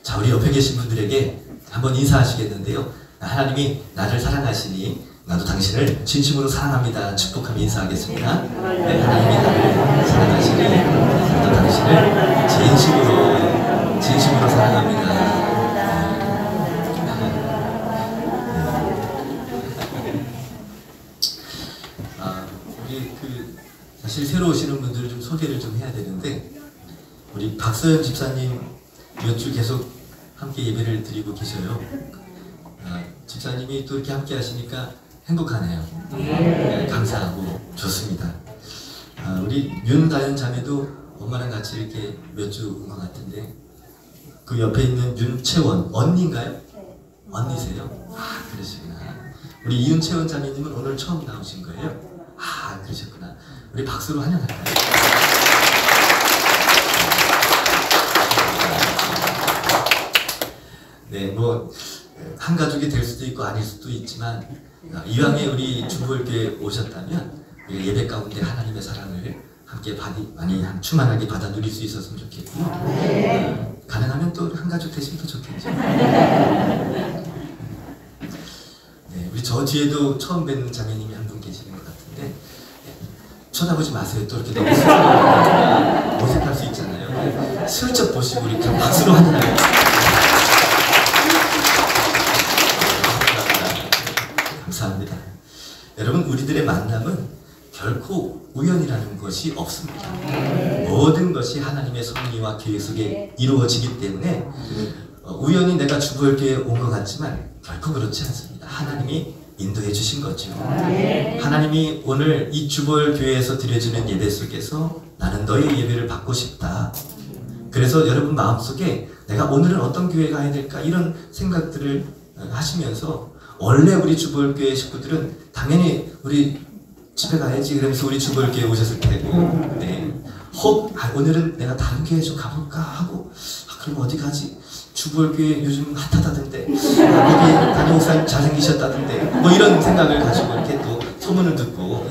자, 우리 옆에 계신 분들에게 한번 인사하시겠는데요. 하나님이 나를 사랑하시니 나도 당신을 진심으로 사랑합니다. 축복하며 인사하겠습니다. 네, 하나님이 나를 사랑하시니 나도 당신을 진심으로 사랑합니다. 우리 사실 새로 오시는 분들을 좀 소개를 좀 해야 되는데, 우리 박서연 집사님 몇 주 계속 함께 예배를 드리고 계셔요. 집사님이 또 이렇게 함께 하시니까 행복하네요. 네, 감사하고 좋습니다. 우리 윤다연 자매도 엄마랑 같이 이렇게 몇 주 온 것 같은데, 그 옆에 있는 윤채원 언니인가요? 언니세요? 그러시구나. 우리 이윤채원 자매님은 오늘 처음 나오신 거예요? 그러셨구나. 우리 박수로 환영할까요? 네, 뭐 한 가족이 될 수도 있고 아닐 수도 있지만, 이왕에 우리 주보교회에 오셨다면 예배 가운데 하나님의 사랑을 함께 많이 충만하게 받아 누릴 수 있었으면 좋겠고요. 가능하면 또 한 가족 되시면 더 좋겠죠. 네, 우리 저 뒤에도 처음 뵙는 자매님이 한 분 계시는 것 같은데, 쳐다보지 마세요. 또 이렇게 너무 어색할 수 있잖아요. 슬쩍 보시고 우리 그냥 박수로 환영해요. 감사합니다. 여러분, 우리들의 만남은 결코 우연이라는 것이 없습니다. 모든 것이 하나님의 섭리와 계획 속에 이루어지기 때문에 우연히 내가 주보교회에 온 것 같지만 결코 그렇지 않습니다. 하나님이 인도해 주신 거죠. 하나님이 오늘 이 주보교회에서 드려지는 예배 속에서 나는 너의 예배를 받고 싶다. 그래서 여러분 마음속에 내가 오늘은 어떤 교회 가야 될까 이런 생각들을 하시면서, 원래 우리 주보교회 식구들은 당연히 우리 집에 가야지 그러면서 우리 주보교회에 오셨을 테고, 네. 오늘은 내가 다른 교회 좀 가볼까 하고, 그럼 어디 가지? 주보교회 요즘 핫하다던데, 거기 담임목사님 잘생기셨다던데, 뭐 이런 생각을 가지고 이렇게 또 소문을 듣고,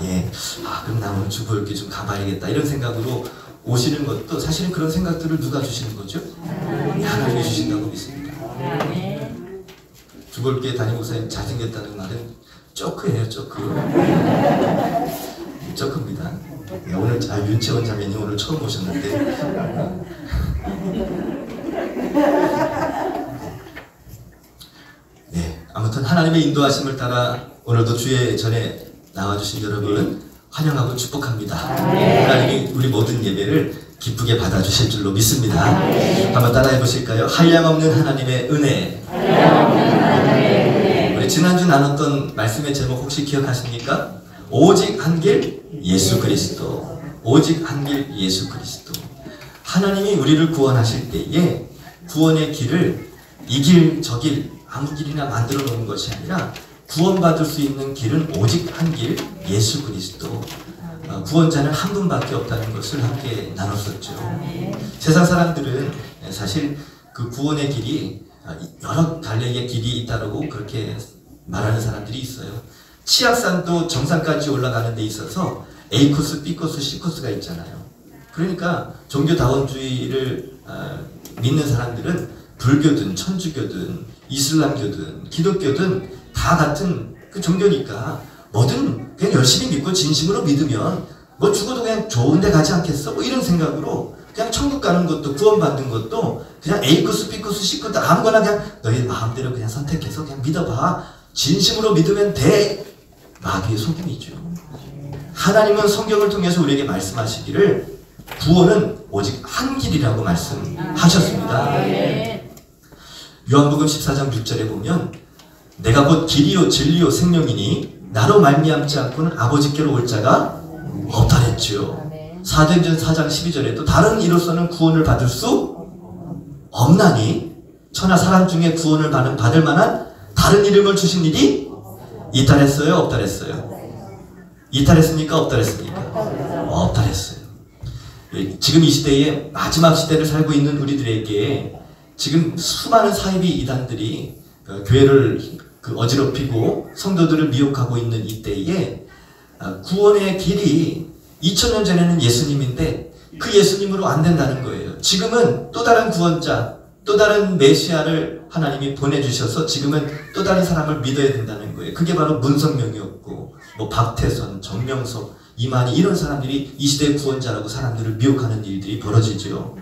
그럼 나 오늘 주보교회 좀 가봐야겠다 이런 생각으로 오시는 것도, 사실은 그런 생각들을 누가 주시는 거죠? 하나님이 주신다고 믿습니다. 주보교회 담임목사님 잘생겼다는 말은 쪼크예요, 쪼크. 쪼크입니다. 오늘 윤채원 자매님 오늘 처음 오셨는데, 네, 아무튼 하나님의 인도하심을 따라 오늘도 주의 전에 나와주신 여러분 환영하고 축복합니다. 하나님이 우리 모든 예배를 기쁘게 받아주실 줄로 믿습니다. 한번 따라해 보실까요? 한량없는 하나님의 은혜. 우리 지난주 나눴던 말씀의 제목 혹시 기억하십니까? 오직 한 길 예수 그리스도. 오직 한 길 예수 그리스도. 하나님이 우리를 구원하실 때에 구원의 길을 이 길 저 길 아무 길이나 만들어 놓은 것이 아니라 구원받을 수 있는 길은 오직 한 길 예수 그리스도. 구원자는 한 분밖에 없다는 것을 함께 나눴었죠. 세상 사람들은 사실 그 구원의 길이 여러 갈래의 길이 있다고 그렇게 말하는 사람들이 있어요. 치악산도 정상까지 올라가는 데 있어서 A 코스, B 코스, C 코스가 있잖아요. 그러니까 종교다원주의를 믿는 사람들은 불교든 천주교든 이슬람교든 기독교든 다 같은 그 종교니까 뭐든 그냥 열심히 믿고 진심으로 믿으면 뭐 죽어도 그냥 좋은 데 가지 않겠어? 뭐 이런 생각으로 그냥 천국 가는 것도 구원받는 것도 그냥 A 코스, B 코스, C 코스 아무거나 그냥 너희 마음대로 그냥 선택해서 그냥 믿어봐. 진심으로 믿으면 돼. 마귀의 속임이죠. 하나님은 성경을 통해서 우리에게 말씀하시기를 구원은 오직 한 길이라고 말씀하셨습니다. 요한복음 14장 6절에 보면 내가 곧 길이요 진리요 생명이니 나로 말미암지 않고는 아버지께로 올 자가 없다랬죠. 사도행전 4장 12절에도 다른 이로서는 구원을 받을 수 없나니 천하 사람 중에 구원을 받을 만한 다른 이름을 주신 일이 있다랬어요? 없다랬어요? 이탈했습니까? 없다랬습니까? 없다랬어요. 지금 이 시대에 마지막 시대를 살고 있는 우리들에게 지금 수많은 사이비 이단들이 교회를 어지럽히고 성도들을 미혹하고 있는 이때에 구원의 길이 2000년 전에는 예수님인데 그 예수님으로 안 된다는 거예요. 지금은 또 다른 구원자, 또 다른 메시아를 하나님이 보내주셔서 지금은 또 다른 사람을 믿어야 된다는 거예요. 그게 바로 문성명이었고 뭐 박태선, 정명석, 이만희 이런 사람들이 이 시대의 구원자라고 사람들을 미혹하는 일들이 벌어지죠.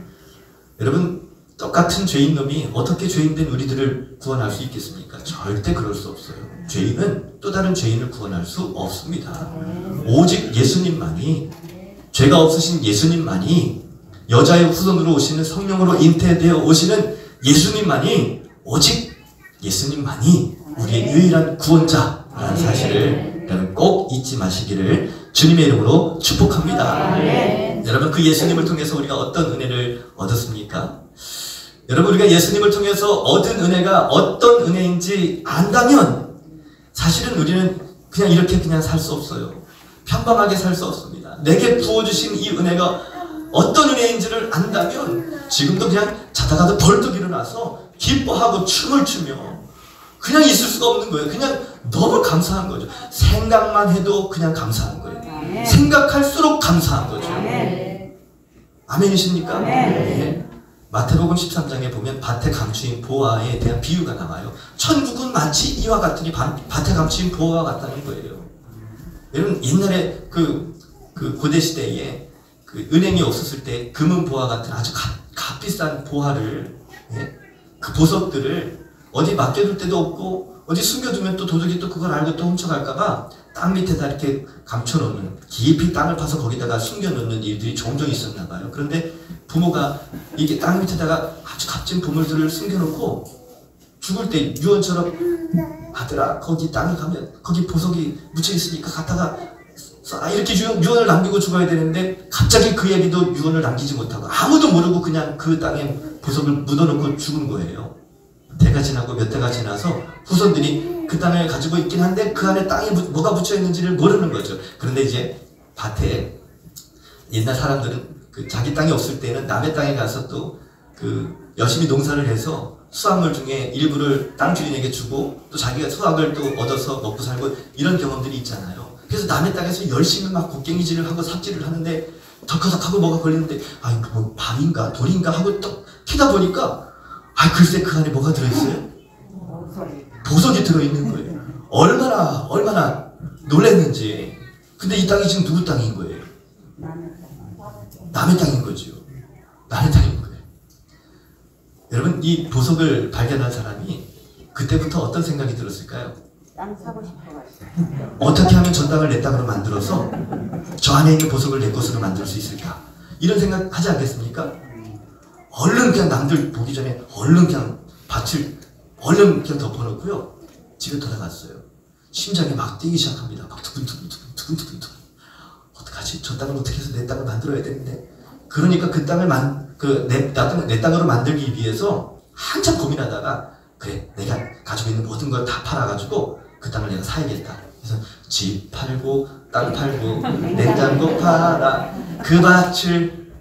여러분 똑같은 죄인 놈이 어떻게 죄인된 우리들을 구원할 수 있겠습니까? 절대 그럴 수 없어요. 죄인은 또 다른 죄인을 구원할 수 없습니다. 오직 예수님만이, 죄가 없으신 예수님만이, 여자의 후손으로 오시는 성령으로 잉태되어 오시는 예수님만이, 오직 예수님만이 우리의 유일한 구원자라는 사실을 여러분 꼭 잊지 마시기를 주님의 이름으로 축복합니다. 여러분 그 예수님을 통해서 우리가 어떤 은혜를 얻었습니까? 여러분 우리가 예수님을 통해서 얻은 은혜가 어떤 은혜인지 안다면 사실은 우리는 그냥 이렇게 그냥 살 수 없어요. 평범하게 살 수 없습니다. 내게 부어주신 이 은혜가 어떤 은혜인지를 안다면 지금도 그냥 자다가도 벌떡 일어나서 기뻐하고 춤을 추며 그냥 있을 수가 없는 거예요. 그냥 너무 감사한 거죠. 생각만 해도 그냥 감사한 거예요. 생각할수록 감사한 거죠. 아멘이십니까? 네. 마태복음 13장에 보면 밭에 감추인 보화에 대한 비유가 나와요. 천국은 마치 이와 같으니 밭에 감추인 보화와 같다는 거예요. 여러분 옛날에 그 고대 시대에 그 은행이 없었을 때 금은 보화 같은 아주 값비싼 보화를, 예? 그 보석들을 어디 맡겨둘 데도 없고 어디 숨겨두면 또 도둑이 또 그걸 알고 또 훔쳐갈까봐 땅 밑에다 이렇게 감춰놓는, 깊이 땅을 파서 거기다가 숨겨놓는 일들이 종종 있었나 봐요. 그런데 부모가 이게 땅 밑에다가 아주 값진 보물들을 숨겨놓고 죽을 때 유언처럼 아들아 거기 땅에 가면 거기 보석이 묻혀있으니까 갔다가 이렇게 유언을 남기고 죽어야 되는데 갑자기 그 얘기도 유언을 남기지 못하고 아무도 모르고 그냥 그 땅에 보석을 묻어놓고 죽은 거예요. 대가 지나고 몇 대가 지나서 후손들이 그 땅을 가지고 있긴 한데 그 안에 땅에 뭐가 묻혀있는지를 모르는 거죠. 그런데 이제 밭에 옛날 사람들은 그 자기 땅이 없을 때는 남의 땅에 가서 또 그 열심히 농사를 해서 수확물 중에 일부를 땅 주인에게 주고 또 자기가 수확을 또 얻어서 먹고 살고 이런 경험들이 있잖아요. 그래서 남의 땅에서 열심히 막 곡괭이질을 하고 삽질을 하는데 덜커덕하고 뭐가 걸리는데 아 이거 뭐 밤인가 돌인가 하고 딱 키다 보니까 아 글쎄 그 안에 뭐가 들어있어요? 보석이 들어있는 거예요. 얼마나 놀랐는지. 근데 이 땅이 지금 누구 땅인 거예요? 남의 땅인 거죠. 남의 땅인 거예요. 여러분 이 보석을 발견한 사람이 그때부터 어떤 생각이 들었을까요? 땅 사고 싶어가지고 어떻게 하면 저 땅을 내 땅으로 만들어서 저 안에 있는 보석을 내 것으로 만들 수 있을까? 이런 생각 하지 않겠습니까? 얼른 그냥 남들 보기 전에 얼른 그냥 밭을 얼른 그냥 덮어놓고요. 집에 돌아갔어요. 심장이 막 뛰기 시작합니다. 막 두근두근. 어떡하지? 저 땅을 어떻게 해서 내 땅을 만들어야 되는데. 그러니까 그 땅을 내 땅으로 만들기 위해서 한참 고민하다가 그래 내가 가지고 있는 모든 걸 다 팔아가지고 그 땅을 내가 사야겠다. 그래서 집 팔고 땅 팔고 냉장고 팔아 그 밭을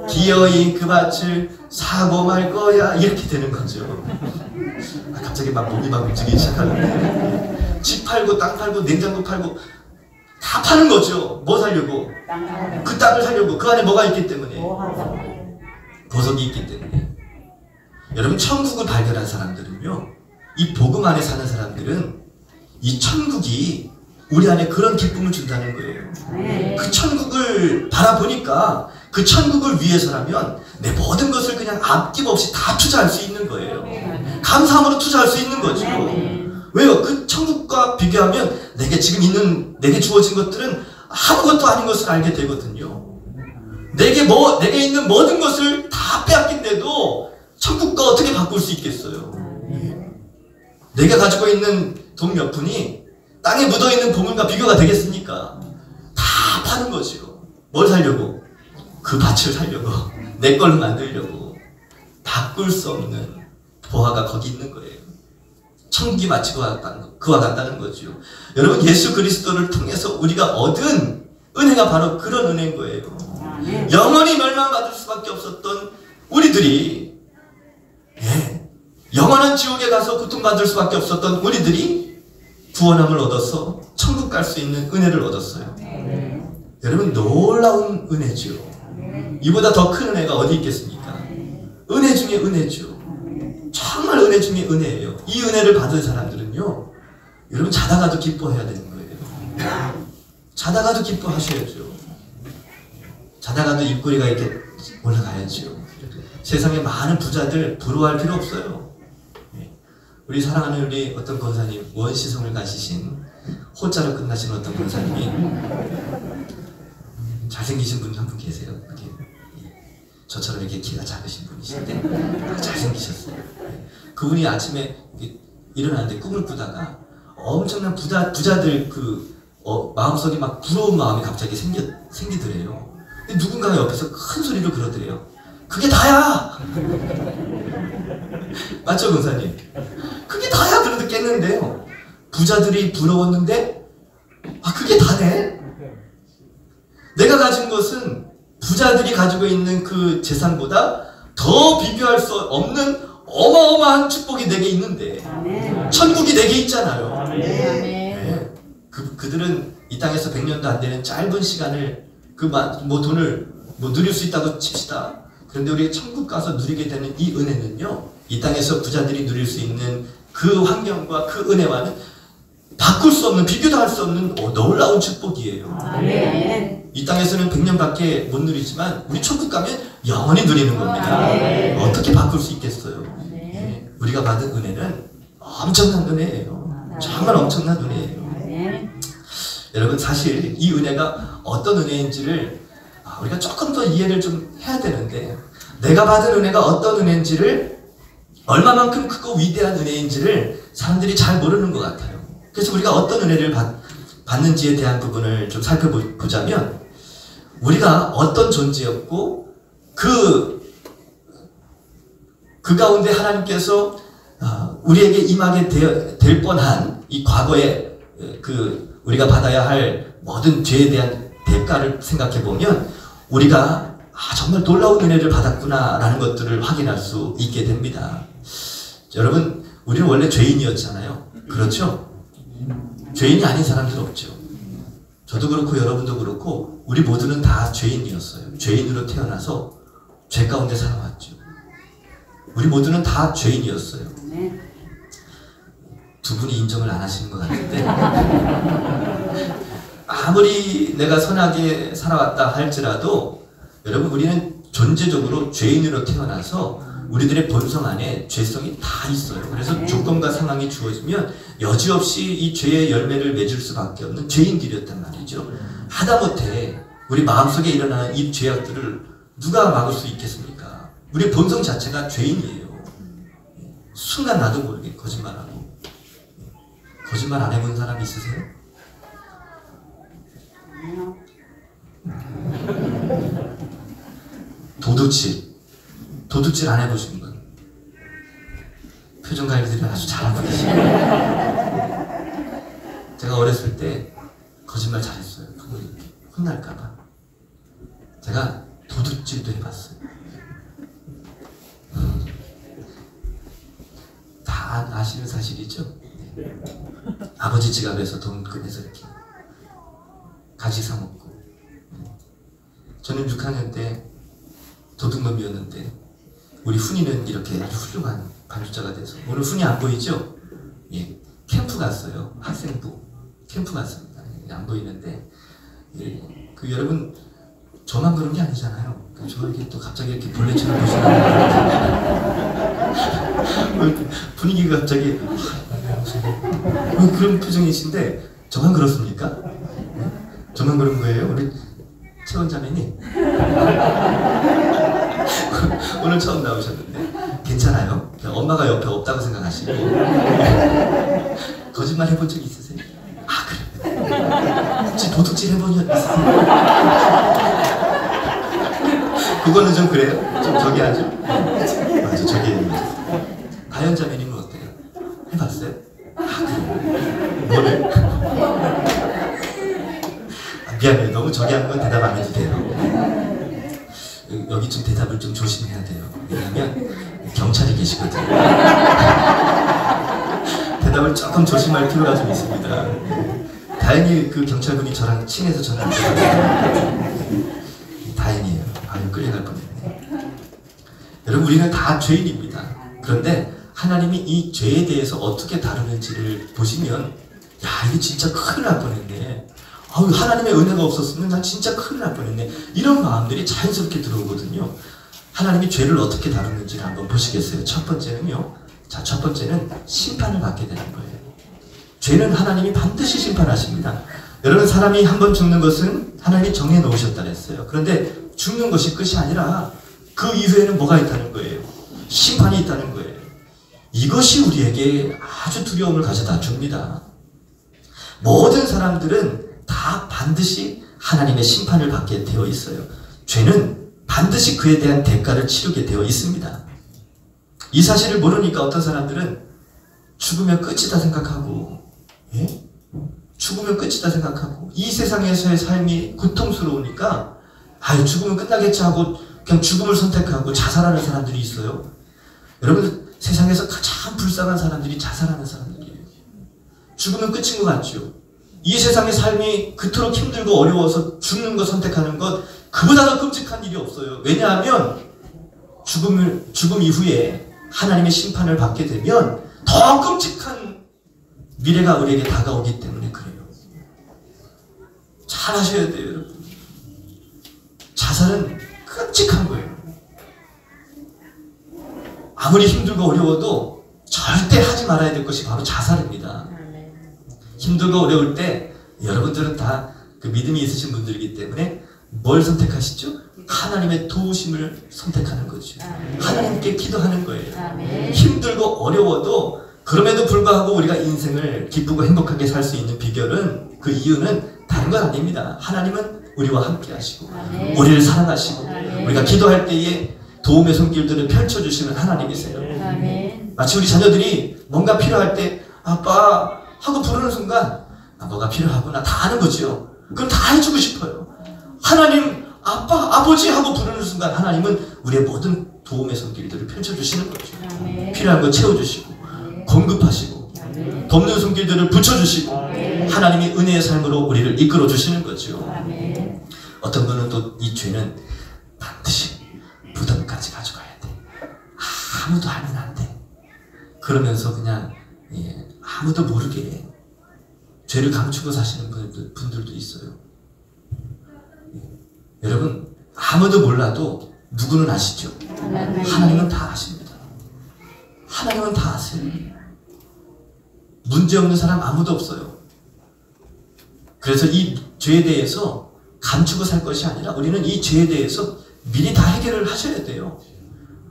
기어이 그 밭을 사고 말 거야 이렇게 되는 거죠. 갑자기 막 몸이 막 움직이기 시작하는데 집 팔고 땅 팔고 냉장고 팔고 다 파는 거죠. 뭐 사려고? 그 땅을 사려고. 그 안에 뭐가 있기 때문에 보석이 있기 때문에. 여러분 천국을 발견한 사람들은요 이 복음 안에 사는 사람들은 이 천국이 우리 안에 그런 기쁨을 준다는 거예요. 그 천국을 바라보니까 그 천국을 위해서라면 내 모든 것을 그냥 아낌없이 다 투자할 수 있는 거예요. 감사함으로 투자할 수 있는 거죠. 왜요? 그 천국과 비교하면 내게 주어진 것들은 아무것도 아닌 것을 알게 되거든요. 내게 있는 모든 것을 다 빼앗긴데도 천국과 어떻게 바꿀 수 있겠어요? 내가 가지고 있는 돈 몇 푼이 땅에 묻어있는 보물과 비교가 되겠습니까? 다 파는 거죠. 뭘 사려고? 그 밭을 사려고. 내 걸로 만들려고. 바꿀 수 없는 보화가 거기 있는 거예요. 천국이 마치 그와 같다는 거죠. 여러분 예수 그리스도를 통해서 우리가 얻은 은혜가 바로 그런 은혜인 거예요. 영원히 멸망받을 수밖에 없었던 우리들이 영원한 지옥에 가서 고통받을 수밖에 없었던 우리들이 구원함을 얻어서 천국 갈 수 있는 은혜를 얻었어요. 여러분 놀라운 은혜죠. 이보다 더 큰 은혜가 어디 있겠습니까? 은혜 중에 은혜죠. 은혜 중에 은혜예요. 이 은혜를 받은 사람들은요, 여러분 자다가도 기뻐해야 되는 거예요. 자다가도 기뻐하셔야죠. 자다가도 입꼬리가 이렇게 올라가야죠. 세상에 많은 부자들 부러워할 필요 없어요. 우리 사랑하는 우리 어떤 권사님, 원시성을 가지신 호자로 끝나신 어떤 권사님이 잘생기신 분 한 분 계세요. 이렇게 저처럼 이렇게 키가 작으신 분이신데 잘생기셨어요. 그분이 아침에 일어나는데 꿈을 꾸다가 엄청난 부자들 마음속에 막 부러운 마음이 갑자기 생기더래요. 누군가가 옆에서 큰 소리로 그러더래요. 그게 다야! 맞죠, 권사님? 그게 다야! 그래도 깼는데요. 부자들이 부러웠는데, 그게 다네? 내가 가진 것은 부자들이 가지고 있는 그 재산보다 더 비교할 수 없는 어마어마한 축복이 내게 있는데, 천국이 내게 있잖아요. 네. 그들은 이 땅에서 100년도 안 되는 짧은 시간을 돈을 누릴 수 있다고 칩시다. 그런데 우리가 천국 가서 누리게 되는 이 은혜는요, 이 땅에서 부자들이 누릴 수 있는 그 환경과 그 은혜와는 바꿀 수 없는, 비교도 할 수 없는 놀라운 축복이에요. 이 땅에서는 100년밖에 못 누리지만 우리 천국 가면 영원히 누리는 겁니다. 어떻게 바꿀 수 있겠어요? 우리가 받은 은혜는 엄청난 은혜예요. 정말 엄청난 은혜예요. 여러분, 사실 이 은혜가 어떤 은혜인지를 우리가 조금 더 이해를 좀 해야 되는데, 내가 받은 은혜가 어떤 은혜인지를, 얼마만큼 크고 위대한 은혜인지를 사람들이 잘 모르는 것 같아요. 그래서 우리가 어떤 은혜를 받는지에 대한 부분을 좀 살펴보자면, 우리가 어떤 존재였고 그 가운데 하나님께서 우리에게 임하게 될 뻔한 이 과거에 우리가 받아야 할 모든 죄에 대한 대가를 생각해 보면 우리가 정말 놀라운 은혜를 받았구나 라는 것들을 확인할 수 있게 됩니다. 여러분, 우리는 원래 죄인이었잖아요. 그렇죠? 죄인이 아닌 사람들 없죠. 저도 그렇고 여러분도 그렇고 우리 모두는 다 죄인이었어요. 죄인으로 태어나서 죄 가운데 살아왔죠. 우리 모두는 다 죄인이었어요. 두 분이 인정을 안 하시는 것 같은데, 아무리 내가 선하게 살아왔다 할지라도 여러분, 우리는 존재적으로 죄인으로 태어나서 우리들의 본성 안에 죄성이 다 있어요. 그래서 조건과 상황이 주어지면 여지없이 이 죄의 열매를 맺을 수밖에 없는 죄인들이었단 말이죠. 하다못해 우리 마음속에 일어나는 이 죄악들을 누가 막을 수 있겠습니까? 우리 본성 자체가 죄인이에요. 순간 나도 모르게 거짓말하고. 거짓말 안 해본 사람 있으세요? 도둑질 안 해보신 분? 표정 관리들이 아주 잘하고 계시네요. 제가 어렸을 때 거짓말 잘했어요. 혼날까봐. 제가 도둑질도 해봤어요. 다 아시는 사실이죠? 네. 아버지 지갑에서 돈 꺼내서 이렇게 가지 사먹고. 저는 6학년 때 도둑놈이었는데 우리 훈이는 이렇게 아주 훌륭한 반주자가 돼서, 오늘 훈이 안 보이죠? 예, 캠프 갔어요. 학생부 캠프 갔습니다. 안 보이는데, 예, 여러분 저만 그런 게 아니잖아요. 저 이렇게 또 갑자기 이렇게 벌레처럼 보시는 분위기가 갑자기 그런 표정이신데 저만 그렇습니까? 저만 그런 거예요? 우리 최원자매님 오늘 처음 나오셨는데 괜찮아요? 엄마가 옆에 없다고 생각하시고 거짓말 해본 적 있으세요? 그래. 혹시 도둑질 해본 적 있으세요? 그거는 좀 그래요? 좀 저기 하죠? 맞아, 저기 해야죠. 다현자매님은 어때요? 해봤어요? 그래. 뭐를? 미안해요. 너무 저기 하는 건 대답 안 해도 돼요. 여기 좀 대답을 좀 조심해야 돼요. 왜냐면 경찰이 계시거든요. 대답을 조금 조심할 필요가 좀 있습니다. 다행히 그 경찰분이 저랑 친해서 저는 안 돼요. 다행이에요. 아유, 끌려갈 뻔했네. 여러분, 우리는 다 죄인입니다. 그런데 하나님이 이 죄에 대해서 어떻게 다루는지를 보시면 야, 이게 진짜 큰일 날 뻔했네. 아유, 하나님의 은혜가 없었으면 난 진짜 큰일 날 뻔했네. 이런 마음들이 자연스럽게 들어오거든요. 하나님이 죄를 어떻게 다루는지를 한번 보시겠어요? 첫 번째는요. 자, 첫 번째는 심판을 받게 되는 거예요. 죄는 하나님이 반드시 심판하십니다. 여러분, 사람이 한 번 죽는 것은 하나님이 정해 놓으셨다 그랬어요. 그런데 죽는 것이 끝이 아니라 그 이후에는 뭐가 있다는 거예요? 심판이 있다는 거예요. 이것이 우리에게 아주 두려움을 가져다 줍니다. 모든 사람들은 다 반드시 하나님의 심판을 받게 되어 있어요. 죄는 반드시 그에 대한 대가를 치르게 되어 있습니다. 이 사실을 모르니까 어떤 사람들은 죽으면 끝이다 생각하고, 예? 죽으면 끝이다 생각하고, 이 세상에서의 삶이 고통스러우니까 아유, 죽으면 끝나겠지 하고 그냥 죽음을 선택하고 자살하는 사람들이 있어요. 여러분, 세상에서 가장 불쌍한 사람들이 자살하는 사람들이에요. 죽으면 끝인 것 같죠? 이 세상의 삶이 그토록 힘들고 어려워서 죽는 거 선택하는 것, 그보다 더 끔찍한 일이 없어요. 왜냐하면 죽음 이후에 하나님의 심판을 받게 되면 더 끔찍한 미래가 우리에게 다가오기 때문에 그래요. 잘 하셔야 돼요, 여러분. 자살은 끔찍한 거예요. 아무리 힘들고 어려워도 절대 하지 말아야 될 것이 바로 자살입니다. 힘들고 어려울 때 여러분들은 다 그 믿음이 있으신 분들이기 때문에 뭘 선택하시죠? 하나님의 도우심을 선택하는 거죠. 하나님께 기도하는 거예요. 힘들고 어려워도 그럼에도 불구하고 우리가 인생을 기쁘고 행복하게 살 수 있는 비결은, 그 이유는 다른 건 아닙니다. 하나님은 우리와 함께 하시고 우리를 사랑하시고 우리가 기도할 때에 도움의 손길들을 펼쳐주시는 하나님이세요. 마치 우리 자녀들이 뭔가 필요할 때 아빠 하고 부르는 순간 뭐가 필요하구나 다 아는 거죠. 그럼 다 해주고 싶어요. 하나님 아빠 아버지 하고 부르는 순간 하나님은 우리의 모든 도움의 손길들을 펼쳐주시는 거죠. 필요한 거 채워주시고 공급하시고 돕는 손길들을 붙여주시고 하나님이 은혜의 삶으로 우리를 이끌어 주시는 거죠. 어떤 분은 또 이 죄는 반드시 무덤까지 가져가야 돼. 아무도 알면 안 돼. 그러면서 그냥 아무도 모르게 죄를 감추고 사시는 분들도 있어요. 여러분, 아무도 몰라도 누구는 아시죠? 하나님은 다 아십니다. 하나님은 다 아세요. 문제없는 사람 아무도 없어요. 그래서 이 죄에 대해서 감추고 살 것이 아니라 우리는 이 죄에 대해서 미리 다 해결을 하셔야 돼요.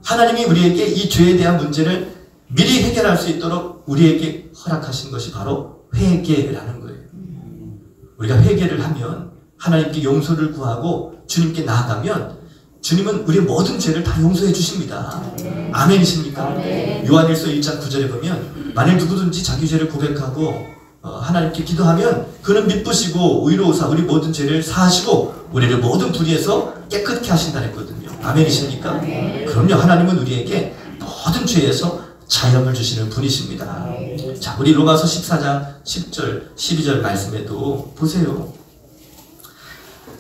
하나님이 우리에게 이 죄에 대한 문제를 미리 해결할 수 있도록 우리에게 허락하신 것이 바로 회개라는 거예요. 우리가 회개를 하면 하나님께 용서를 구하고 주님께 나아가면 주님은 우리의 모든 죄를 다 용서해 주십니다. 아멘이십니까? 요한일서 1장 9절에 보면 만일 누구든지 자기 죄를 고백하고 하나님께 기도하면 그는 미쁘시고 의로우사 우리 모든 죄를 사하시고 우리를 모든 불의에서 깨끗게 하신다 했거든요. 아멘이십니까? 그럼요. 하나님은 우리에게 모든 죄에서 자유함을 주시는 분이십니다. 자, 우리 로마서 14장 10절 12절 말씀에도 보세요.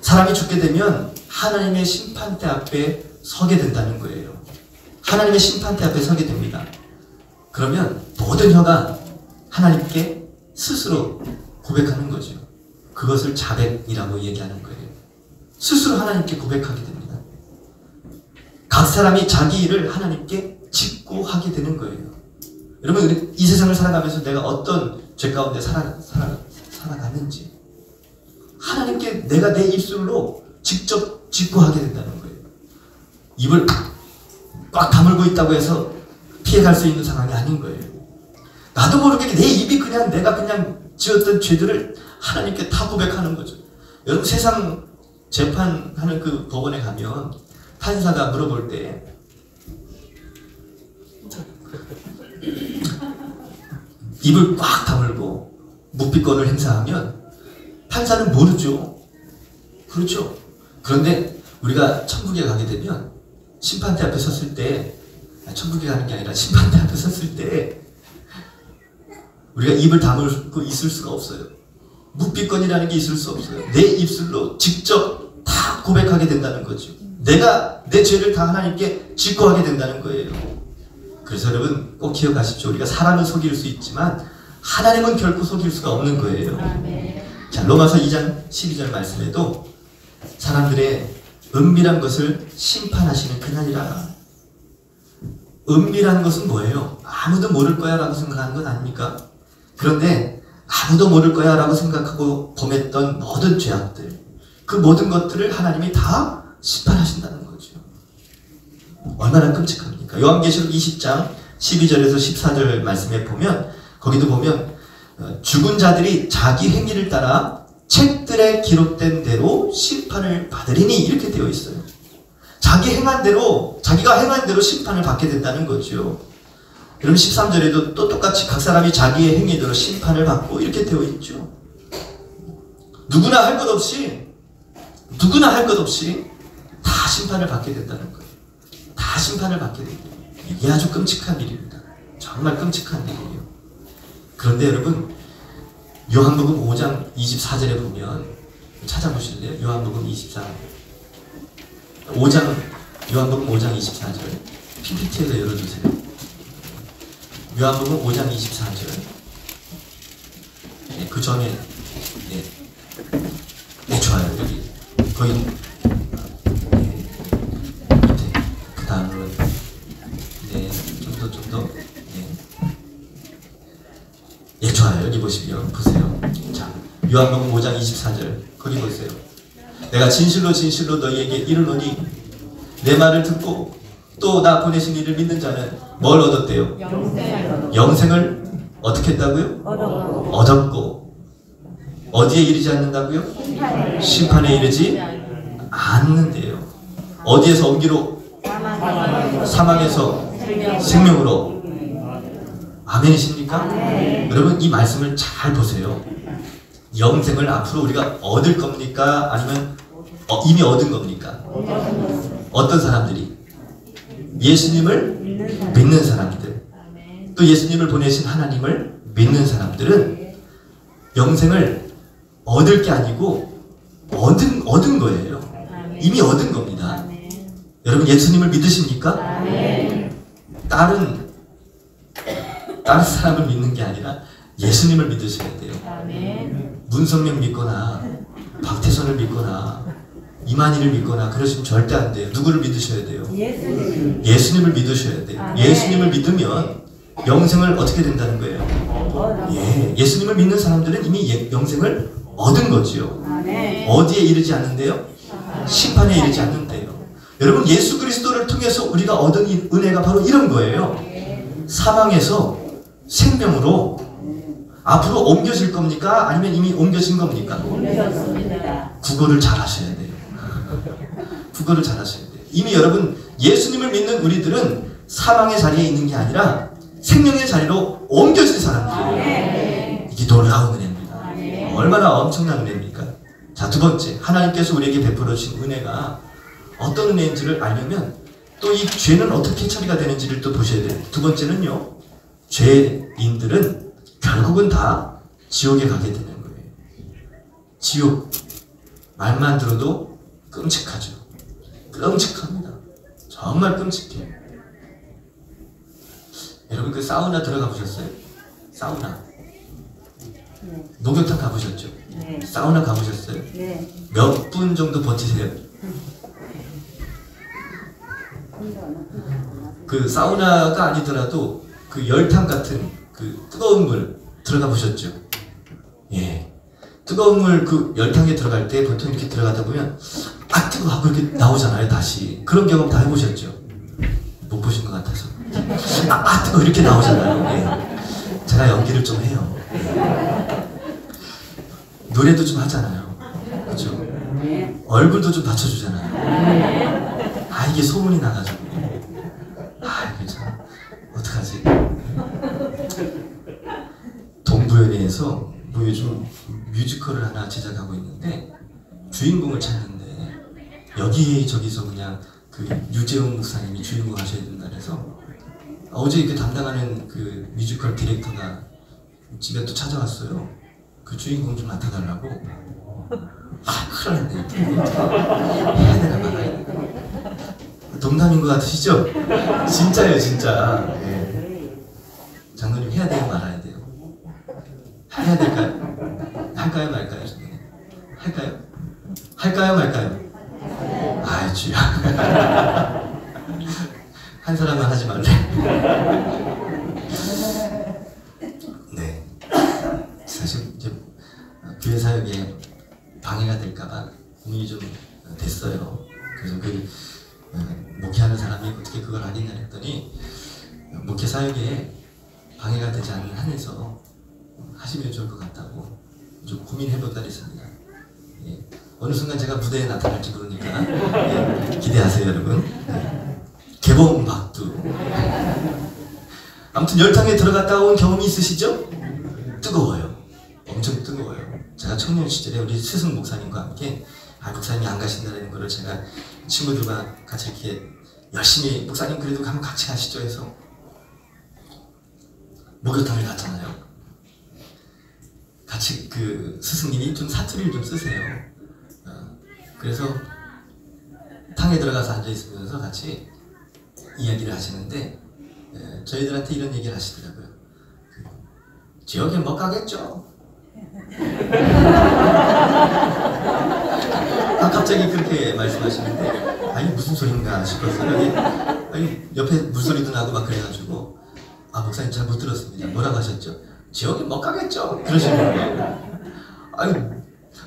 사람이 죽게 되면 하나님의 심판대 앞에 서게 된다는 거예요. 하나님의 심판대 앞에 서게 됩니다. 그러면 모든 혀가 하나님께 스스로 고백하는 거죠. 그것을 자백이라고 얘기하는 거예요. 스스로 하나님께 고백하게 됩니다. 각 사람이 자기 일을 하나님께 짓고 하게 되는 거예요. 여러분, 이 세상을 살아가면서 내가 어떤 죄 가운데 살아가는지 하나님께 내가 내 입술로 직접 짓고 하게 된다는 거예요. 입을 꽉 다물고 있다고 해서 피해갈 수 있는 상황이 아닌 거예요. 나도 모르게 내 입이 그냥 내가 그냥 지었던 죄들을 하나님께 다 고백하는 거죠. 여러분, 세상 재판하는 그 법원에 가면 판사가 물어볼 때 입을 꽉 다물고 묵비권을 행사하면 판사는 모르죠. 그렇죠. 그런데 우리가 천국에 가게 되면 심판대 앞에 섰을 때, 천국에 가는 게 아니라 심판대 앞에 섰을 때 우리가 입을 다물고 있을 수가 없어요. 묵비권이라는 게 있을 수 없어요. 내 입술로 직접 다 고백하게 된다는 거죠. 내가 내 죄를 다 하나님께 짓고 하게 된다는 거예요. 그래서 여러분 꼭 기억하십시오. 우리가 사람은 속일 수 있지만 하나님은 결코 속일 수가 없는 거예요. 자, 로마서 2장 12절 말씀에도 사람들의 은밀한 것을 심판하시는 그날이라. 은밀한 것은 뭐예요? 아무도 모를 거야 라고 생각하는 건 아닙니까? 그런데 아무도 모를 거야 라고 생각하고 범했던 모든 죄악들, 그 모든 것들을 하나님이 다 심판하신다는 거죠. 얼마나 끔찍합니까? 요한계시록 20장 12절에서 14절 말씀에 보면, 거기도 보면 죽은 자들이 자기 행위를 따라 책들에 기록된 대로 심판을 받으리니 이렇게 되어 있어요. 자기가 행한 대로 심판을 받게 된다는 거죠. 그럼 13절에도 또 똑같이 각 사람이 자기의 행위대로 심판을 받고 이렇게 되어 있죠. 누구나 할 것 없이 다 심판을 받게 된다는 거예요. 다 심판을 받게 됩니다. 이게 아주 끔찍한 일입니다. 정말 끔찍한 일이에요. 그런데 여러분, 요한복음 5장 24절에 보면, 찾아보실래요? 요한복음 5장 24절 PPT에서 열어주세요. 요한복음 5장 24절. 네, 그 전에 좋아요. 여기 거의 밑에 그 다음으로 좀 더 좋아요. 여기 보세요. 자, 요한복음 5장 24절 거기 보세요. 내가 진실로 너희에게 이르노니 내 말을 듣고 또 나 보내신 이를 믿는 자는 뭘 얻었대요? 영생을 어떻게 했다고요? 얻었고 어디에 이르지 않는다고요? 심판에 이르지 않는데요. 어디에서 옮기로? 사망에서 생명으로. 아멘이십니까? 여러분 이 말씀을 잘 보세요. 영생을 앞으로 우리가 얻을 겁니까? 아니면 이미 얻은 겁니까? 어떤 사람들이? 예수님을 믿는 사람들, 또 예수님을 보내신 하나님을 믿는 사람들은 영생을 얻을 게 아니고 얻은 거예요. 이미 얻은 겁니다. 여러분 예수님을 믿으십니까? 다른 사람을 믿는 게 아니라 예수님을 믿으셔야 돼요. 문성명 믿거나 박태선을 믿거나 이만희를 믿거나 그러시면 절대 안 돼요. 누구를 믿으셔야 돼요? 예수님을 믿으셔야 돼요. 예수님을 믿으면 영생을 어떻게 된다는 거예요? 예수님을 믿는 사람들은 이미 영생을 얻은 거지요. 어디에 이르지 않는데요? 심판에 이르지 않는데요. 여러분 예수 그리스도를 통해서 우리가 얻은 은혜가 바로 이런 거예요. 사망에서 생명으로 앞으로 옮겨질 겁니까? 아니면 이미 옮겨진 겁니까? 옮겨졌습니다. 국어를 잘 하셔야 돼요. 국어를 잘 하셔야 돼요. 이미 여러분 예수님을 믿는 우리들은 사망의 자리에 있는 게 아니라 생명의 자리로 옮겨진 사람들이에요. 이게 놀라운 은혜입니다. 얼마나 엄청난 은혜입니까? 자, 두 번째, 하나님께서 우리에게 베풀어 주신 은혜가 어떤 은혜인지를 알려면 또 이 죄는 어떻게 처리가 되는지를 또 보셔야 돼요. 두 번째는요, 죄인들은 결국은 다 지옥에 가게 되는 거예요. 지옥, 말만 들어도 끔찍하죠. 끔찍합니다. 정말 끔찍해요. 여러분 그 사우나 들어가 보셨어요? 사우나. 목욕탕 가보셨죠? 네. 사우나 가보셨어요? 네. 몇 분 정도 버티세요? 그 사우나가 아니더라도 그 열탕 같은 그 뜨거운 물 들어가 보셨죠? 예. 뜨거운 물 그 열탕에 들어갈 때 보통 이렇게 들어가다 보면 아 뜨거워 하고 이렇게 나오잖아요. 다시. 그런 경험 다 해보셨죠? 못 보신 것 같아서. 아 뜨거워 이렇게 나오잖아요. 예. 제가 연기를 좀 해요. 노래도 좀 하잖아요. 그렇죠? 얼굴도 좀 받쳐주잖아요. 아 이게 소문이 나가지고 아 이게 참 어떡하지? 동부연회에서 뭐 요즘 뮤지컬을 하나 제작하고 있는데 주인공을 찾는데 여기저기서 그냥 그 유재훈 목사님이 주인공 하셔야 된다 그래서 어제 이렇게 담당하는 그 뮤지컬 디렉터가 집에 또 찾아왔어요. 그 주인공 좀 맡아달라고. 아 큰일 났네. 해야 되나 말아야 되나. 농담인 것 같으시죠? 진짜예요 진짜. 예. 해야 될까요? 할까요 말까요? 할까요? 할까요 말까요? 아이 주야. 한 사람은 하지 말래. 네. 사실 이제 교회 사역에 방해가 될까봐 고민이 좀 됐어요. 그래서 목회하는 사람이 어떻게 그걸 하겠냐 했더니 목회 사역에 방해가 되지 않는 한에서 하시면 좋을 것 같다고 좀 고민해보다 했습니다. 예. 어느 순간 제가 무대에 나타날지 모르니까 예. 기대하세요 여러분. 예. 개봉 박두. 아무튼 열탕에 들어갔다 온 경험이 있으시죠? 뜨거워요. 엄청 뜨거워요. 제가 청년 시절에 우리 스승 목사님과 함께 목사님이 안 가신다는 거를 제가 친구들과 같이 이렇게 열심히 목사님 그래도 한번 같이 가시죠 해서 목욕탕을 갔잖아요. 같이 그 스승님이 좀 사투리를 좀 쓰세요. 그래서 탕에 들어가서 앉아있으면서 같이 이야기를 하시는데 저희들한테 이런 얘기를 하시더라고요. 지역에 못 가겠죠? 갑자기 그렇게 말씀하시는데 아니 무슨 소린가 싶었어요. 아니 옆에 물소리도 나고 막 그래가지고 목사님 잘 못 들었습니다. 뭐라고 하셨죠? 지역에 못 가겠죠? 그러시는 거예요. 아니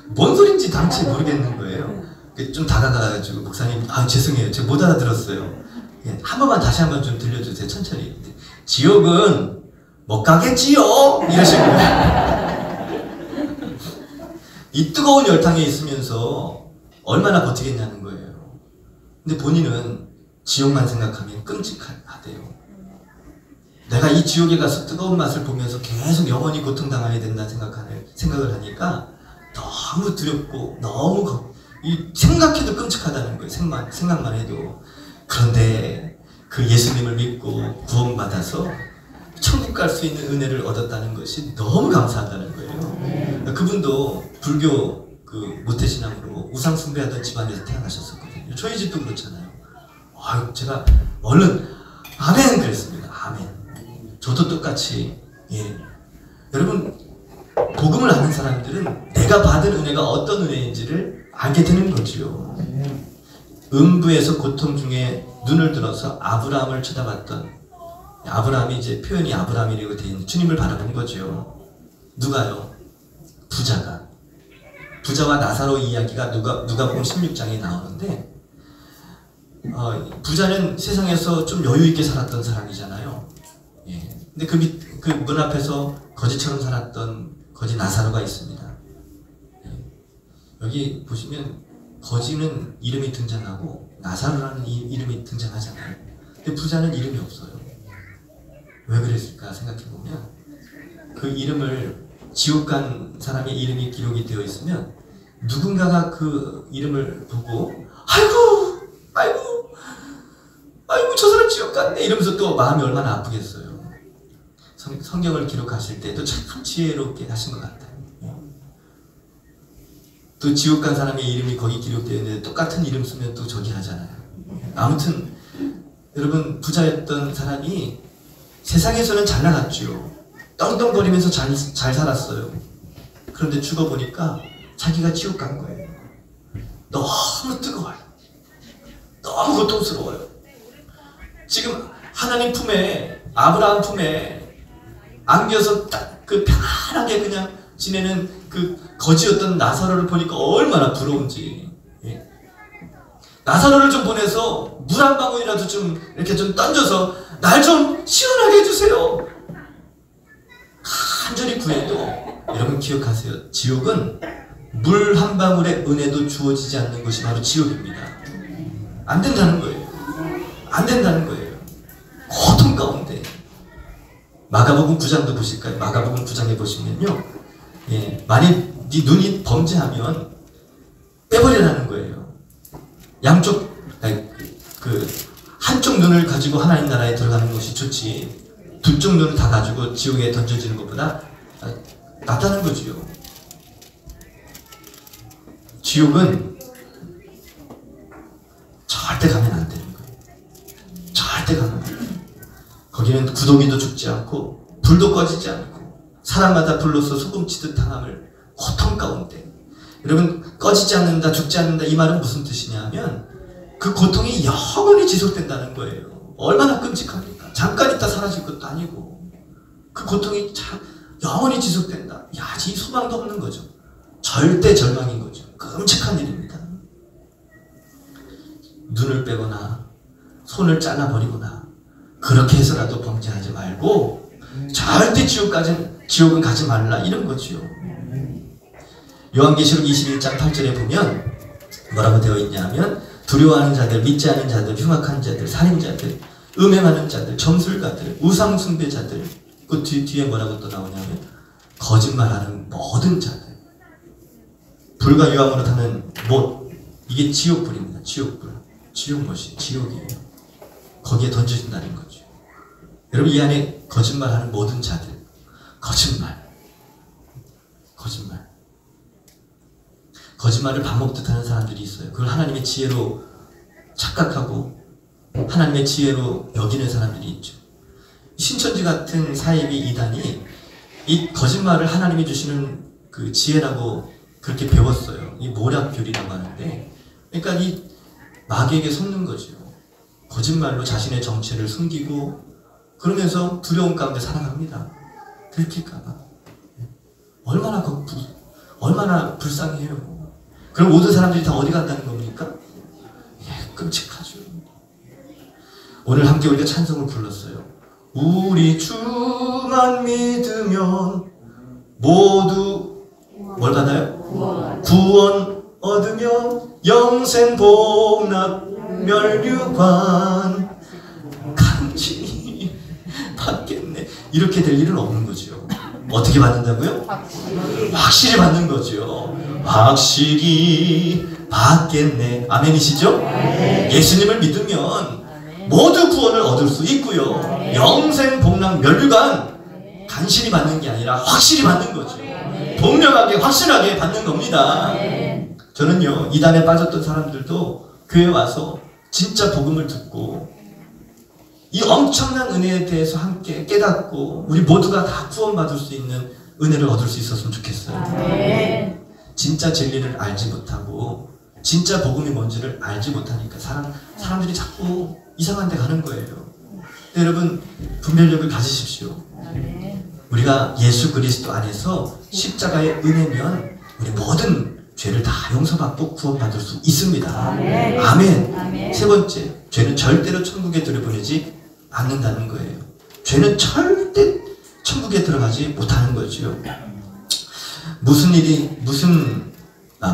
뭔 소린지 당최 모르겠는 거예요. 좀 다가가가지고 목사님 죄송해요. 제가 못 알아들었어요. 한 번만 다시 한번 좀 들려주세요. 천천히. 지옥은 못 가겠지요? 이러시는 거예요. 이 뜨거운 열탕에 있으면서 얼마나 버티겠냐는 거예요. 근데 본인은 지옥만 생각하면 끔찍하대요. 내가 이 지옥에 가서 뜨거운 맛을 보면서 계속 영원히 고통당해야 된다 생각을 하니까 너무 두렵고 너무 생각해도 끔찍하다는 거예요. 생각만 해도. 그런데 그 예수님을 믿고 구원받아서 천국 갈 수 있는 은혜를 얻었다는 것이 너무 감사하다는 거예요. 그분도 불교 모태신앙으로 우상 숭배하던 집안에서 태어나셨었거든요. 저희 집도 그렇잖아요. 제가 얼른 아멘 그랬습니다. 아멘. 저도 똑같이. 예. 여러분 복음을 아는 사람들은 내가 받은 은혜가 어떤 은혜인지를 알게 되는 거지요. 음부에서 고통 중에 눈을 들어서 아브라함을 쳐다봤던 아브라함이 이제 표현이 아브라함이라고 되어 있는 주님을 바라본 거죠. 누가요? 부자가. 부자와 나사로 이야기가 누가복음 16장에 나오는데 부자는 세상에서 좀 여유 있게 살았던 사람이잖아요. 예. 근데 그 문 앞에서 거지처럼 살았던 거지 나사로가 있습니다. 예. 여기 보시면 거지는 이름이 등장하고 나사로라는 이름이 등장하잖아요. 근데 부자는 이름이 없어요. 왜 그랬을까 생각해보면 그 이름을 지옥 간 사람의 이름이 기록이 되어 있으면 누군가가 그 이름을 보고 아이고 저 사람 지옥 갔네 이러면서 또 마음이 얼마나 아프겠어요. 성경을 기록하실 때도 참 지혜롭게 하신 것 같아요. 또 지옥 간 사람의 이름이 거기 기록되어 있는데 똑같은 이름 쓰면 또 저기 하잖아요. 아무튼 여러분 부자였던 사람이 세상에서는 잘 나갔죠. 떵떵거리면서 잘 살았어요. 그런데 죽어보니까 자기가 지옥 간 거예요. 너무 뜨거워요. 너무 고통스러워요. 지금 하나님 품에 아브라함 품에 안겨서 딱 그 편하게 그냥 지내는 그 거지였던 나사로를 보니까 얼마나 부러운지. 예. 나사로를 좀 보내서 물 한 방울이라도 좀 이렇게 좀 던져서 날 좀 시원하게 해주세요. 간절히 구해도 여러분 기억하세요. 지옥은 물 한 방울의 은혜도 주어지지 않는 것이 바로 지옥입니다. 안 된다는 거예요. 안 된다는 거예요. 고통 가운데. 마가복음 9장도 보실까요? 마가복음 9장에 보시면요. 예, 만일 네 눈이 범죄하면 빼버리라는 거예요. 양쪽, 한쪽 눈을 가지고 하나님 나라에 들어가는 것이 좋지. 두 쪽 눈을 다 가지고 지옥에 던져지는 것보다 낫다는 거지요. 지옥은 절대 가면 안 되는 거예요. 절대 가면 안 돼요. 거기는 구더기도 죽지 않고 불도 꺼지지 않고 사람마다 불로써 소금치듯 당함을 고통 가운데. 여러분, 꺼지지 않는다, 죽지 않는다, 이 말은 무슨 뜻이냐 하면 그 고통이 영원히 지속된다는 거예요. 얼마나 끔찍합니까? 잠깐 있다 사라질 것도 아니고 그 고통이 영원히 지속된다. 야, 이 소망도 없는 거죠. 절대 절망인 거죠. 끔찍한 일입니다. 눈을 빼거나 손을 잘라버리거나 그렇게 해서라도 범죄하지 말고 절대 지옥은 가지 말라, 이런 거지요. 요한계시록 21장 8절에 보면 뭐라고 되어 있냐면 두려워하는 자들, 믿지 않은 자들, 흉악한 자들, 살인자들, 음행하는 자들, 점술가들, 우상 숭배자들, 그 뒤에 뭐라고 또 나오냐면 거짓말하는 모든 자들, 불과 유황으로 타는 못, 이게 지옥불입니다. 지옥불. 지옥못이 지옥이에요. 거기에 던져진다는 거죠. 여러분, 이 안에 거짓말하는 모든 자들, 거짓말을 밥 먹듯 하는 사람들이 있어요. 그걸 하나님의 지혜로 착각하고 하나님의 지혜로 여기는 사람들이 있죠. 신천지 같은 사이비 이단이 이 거짓말을 하나님이 주시는 그 지혜라고 그렇게 배웠어요. 이 모략교리라고 하는데, 그러니까 이 마귀에게 속는 거죠. 거짓말로 자신의 정체를 숨기고 그러면서 두려움 가운데 살아갑니다. 들킬까봐. 얼마나 불쌍해요. 그럼 모든 사람들이 다 어디 간다는 겁니까? 예, 끔찍하죠. 오늘 함께 우리가 찬송을 불렀어요. 우리 주만 믿으면 모두 뭘 받아요? 구원 얻으며 영생 복락 멸류관 간신히 받겠네. 이렇게 될 일은 없는 거죠. 어떻게 받는다고요? 확실히 받는 거죠. 확실히 받겠네. 아멘이시죠? 예수님을 믿으면 모두 구원을 얻을 수 있고요. 영생 복락 멸류관 간신히 받는 게 아니라 확실히 받는 거죠. 분명하게 확실하게 받는 겁니다. 저는요, 이단에 빠졌던 사람들도 교회에 와서 진짜 복음을 듣고 이 엄청난 은혜에 대해서 함께 깨닫고 우리 모두가 다 구원받을 수 있는 은혜를 얻을 수 있었으면 좋겠어요. 진짜 진리를 알지 못하고 진짜 복음이 뭔지를 알지 못하니까 사람들이 자꾸 이상한 데 가는 거예요. 여러분, 분별력을 가지십시오. 우리가 예수 그리스도 안에서 십자가의 은혜면 우리 모든 죄를 다 용서받고 구원받을 수 있습니다. 아멘. 세 번째, 죄는 절대로 천국에 들여보내지 않는다는 거예요. 죄는 절대 천국에 들어가지 못하는 거죠.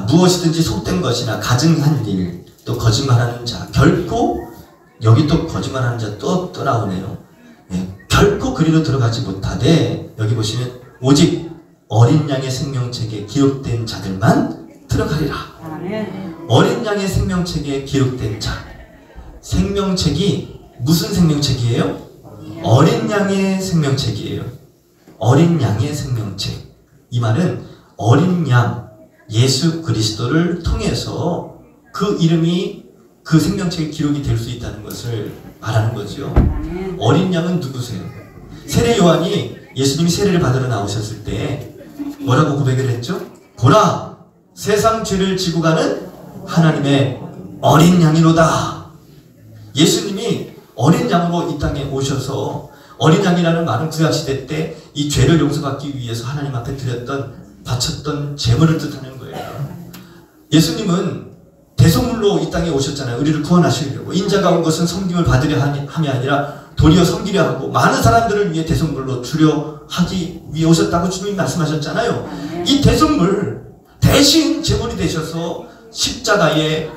무엇이든지 속된 것이나 가증한 일, 또 거짓말하는 자, 결코, 여기 또 거짓말하는 자 또 나오네요. 예, 결코 그리로 들어가지 못하되, 여기 보시면 오직 어린 양의 생명책에 기록된 자들만 들어가리라. 어린 양의 생명책에 기록된 자. 생명책이 무슨 생명책이에요? 어린 양의 생명책이에요. 어린 양의 생명책. 이 말은 어린 양 예수 그리스도를 통해서 그 이름이 그 생명책에 기록이 될 수 있다는 것을 말하는 거죠. 어린 양은 누구세요? 세례 요한이 예수님이 세례를 받으러 나오셨을 때 뭐라고 고백을 했죠? 보라! 세상 죄를 지고 가는 하나님의 어린 양이로다. 예수님이 어린 양으로 이 땅에 오셔서, 어린 양이라는 말은 구약시대 때 이 죄를 용서받기 위해서 하나님 앞에 바쳤던 제물을 뜻하는 거예요. 예수님은 대속물로 이 땅에 오셨잖아요. 우리를 구원하시려고. 인자가 온 것은 섬김을 받으려 함이 아니라 도리어 섬기려 하고 많은 사람들을 위해 대속물로 주려 하기 위해 오셨다고 주님이 말씀하셨잖아요. 이 대속물 대신 제물이 되셔서 십자가에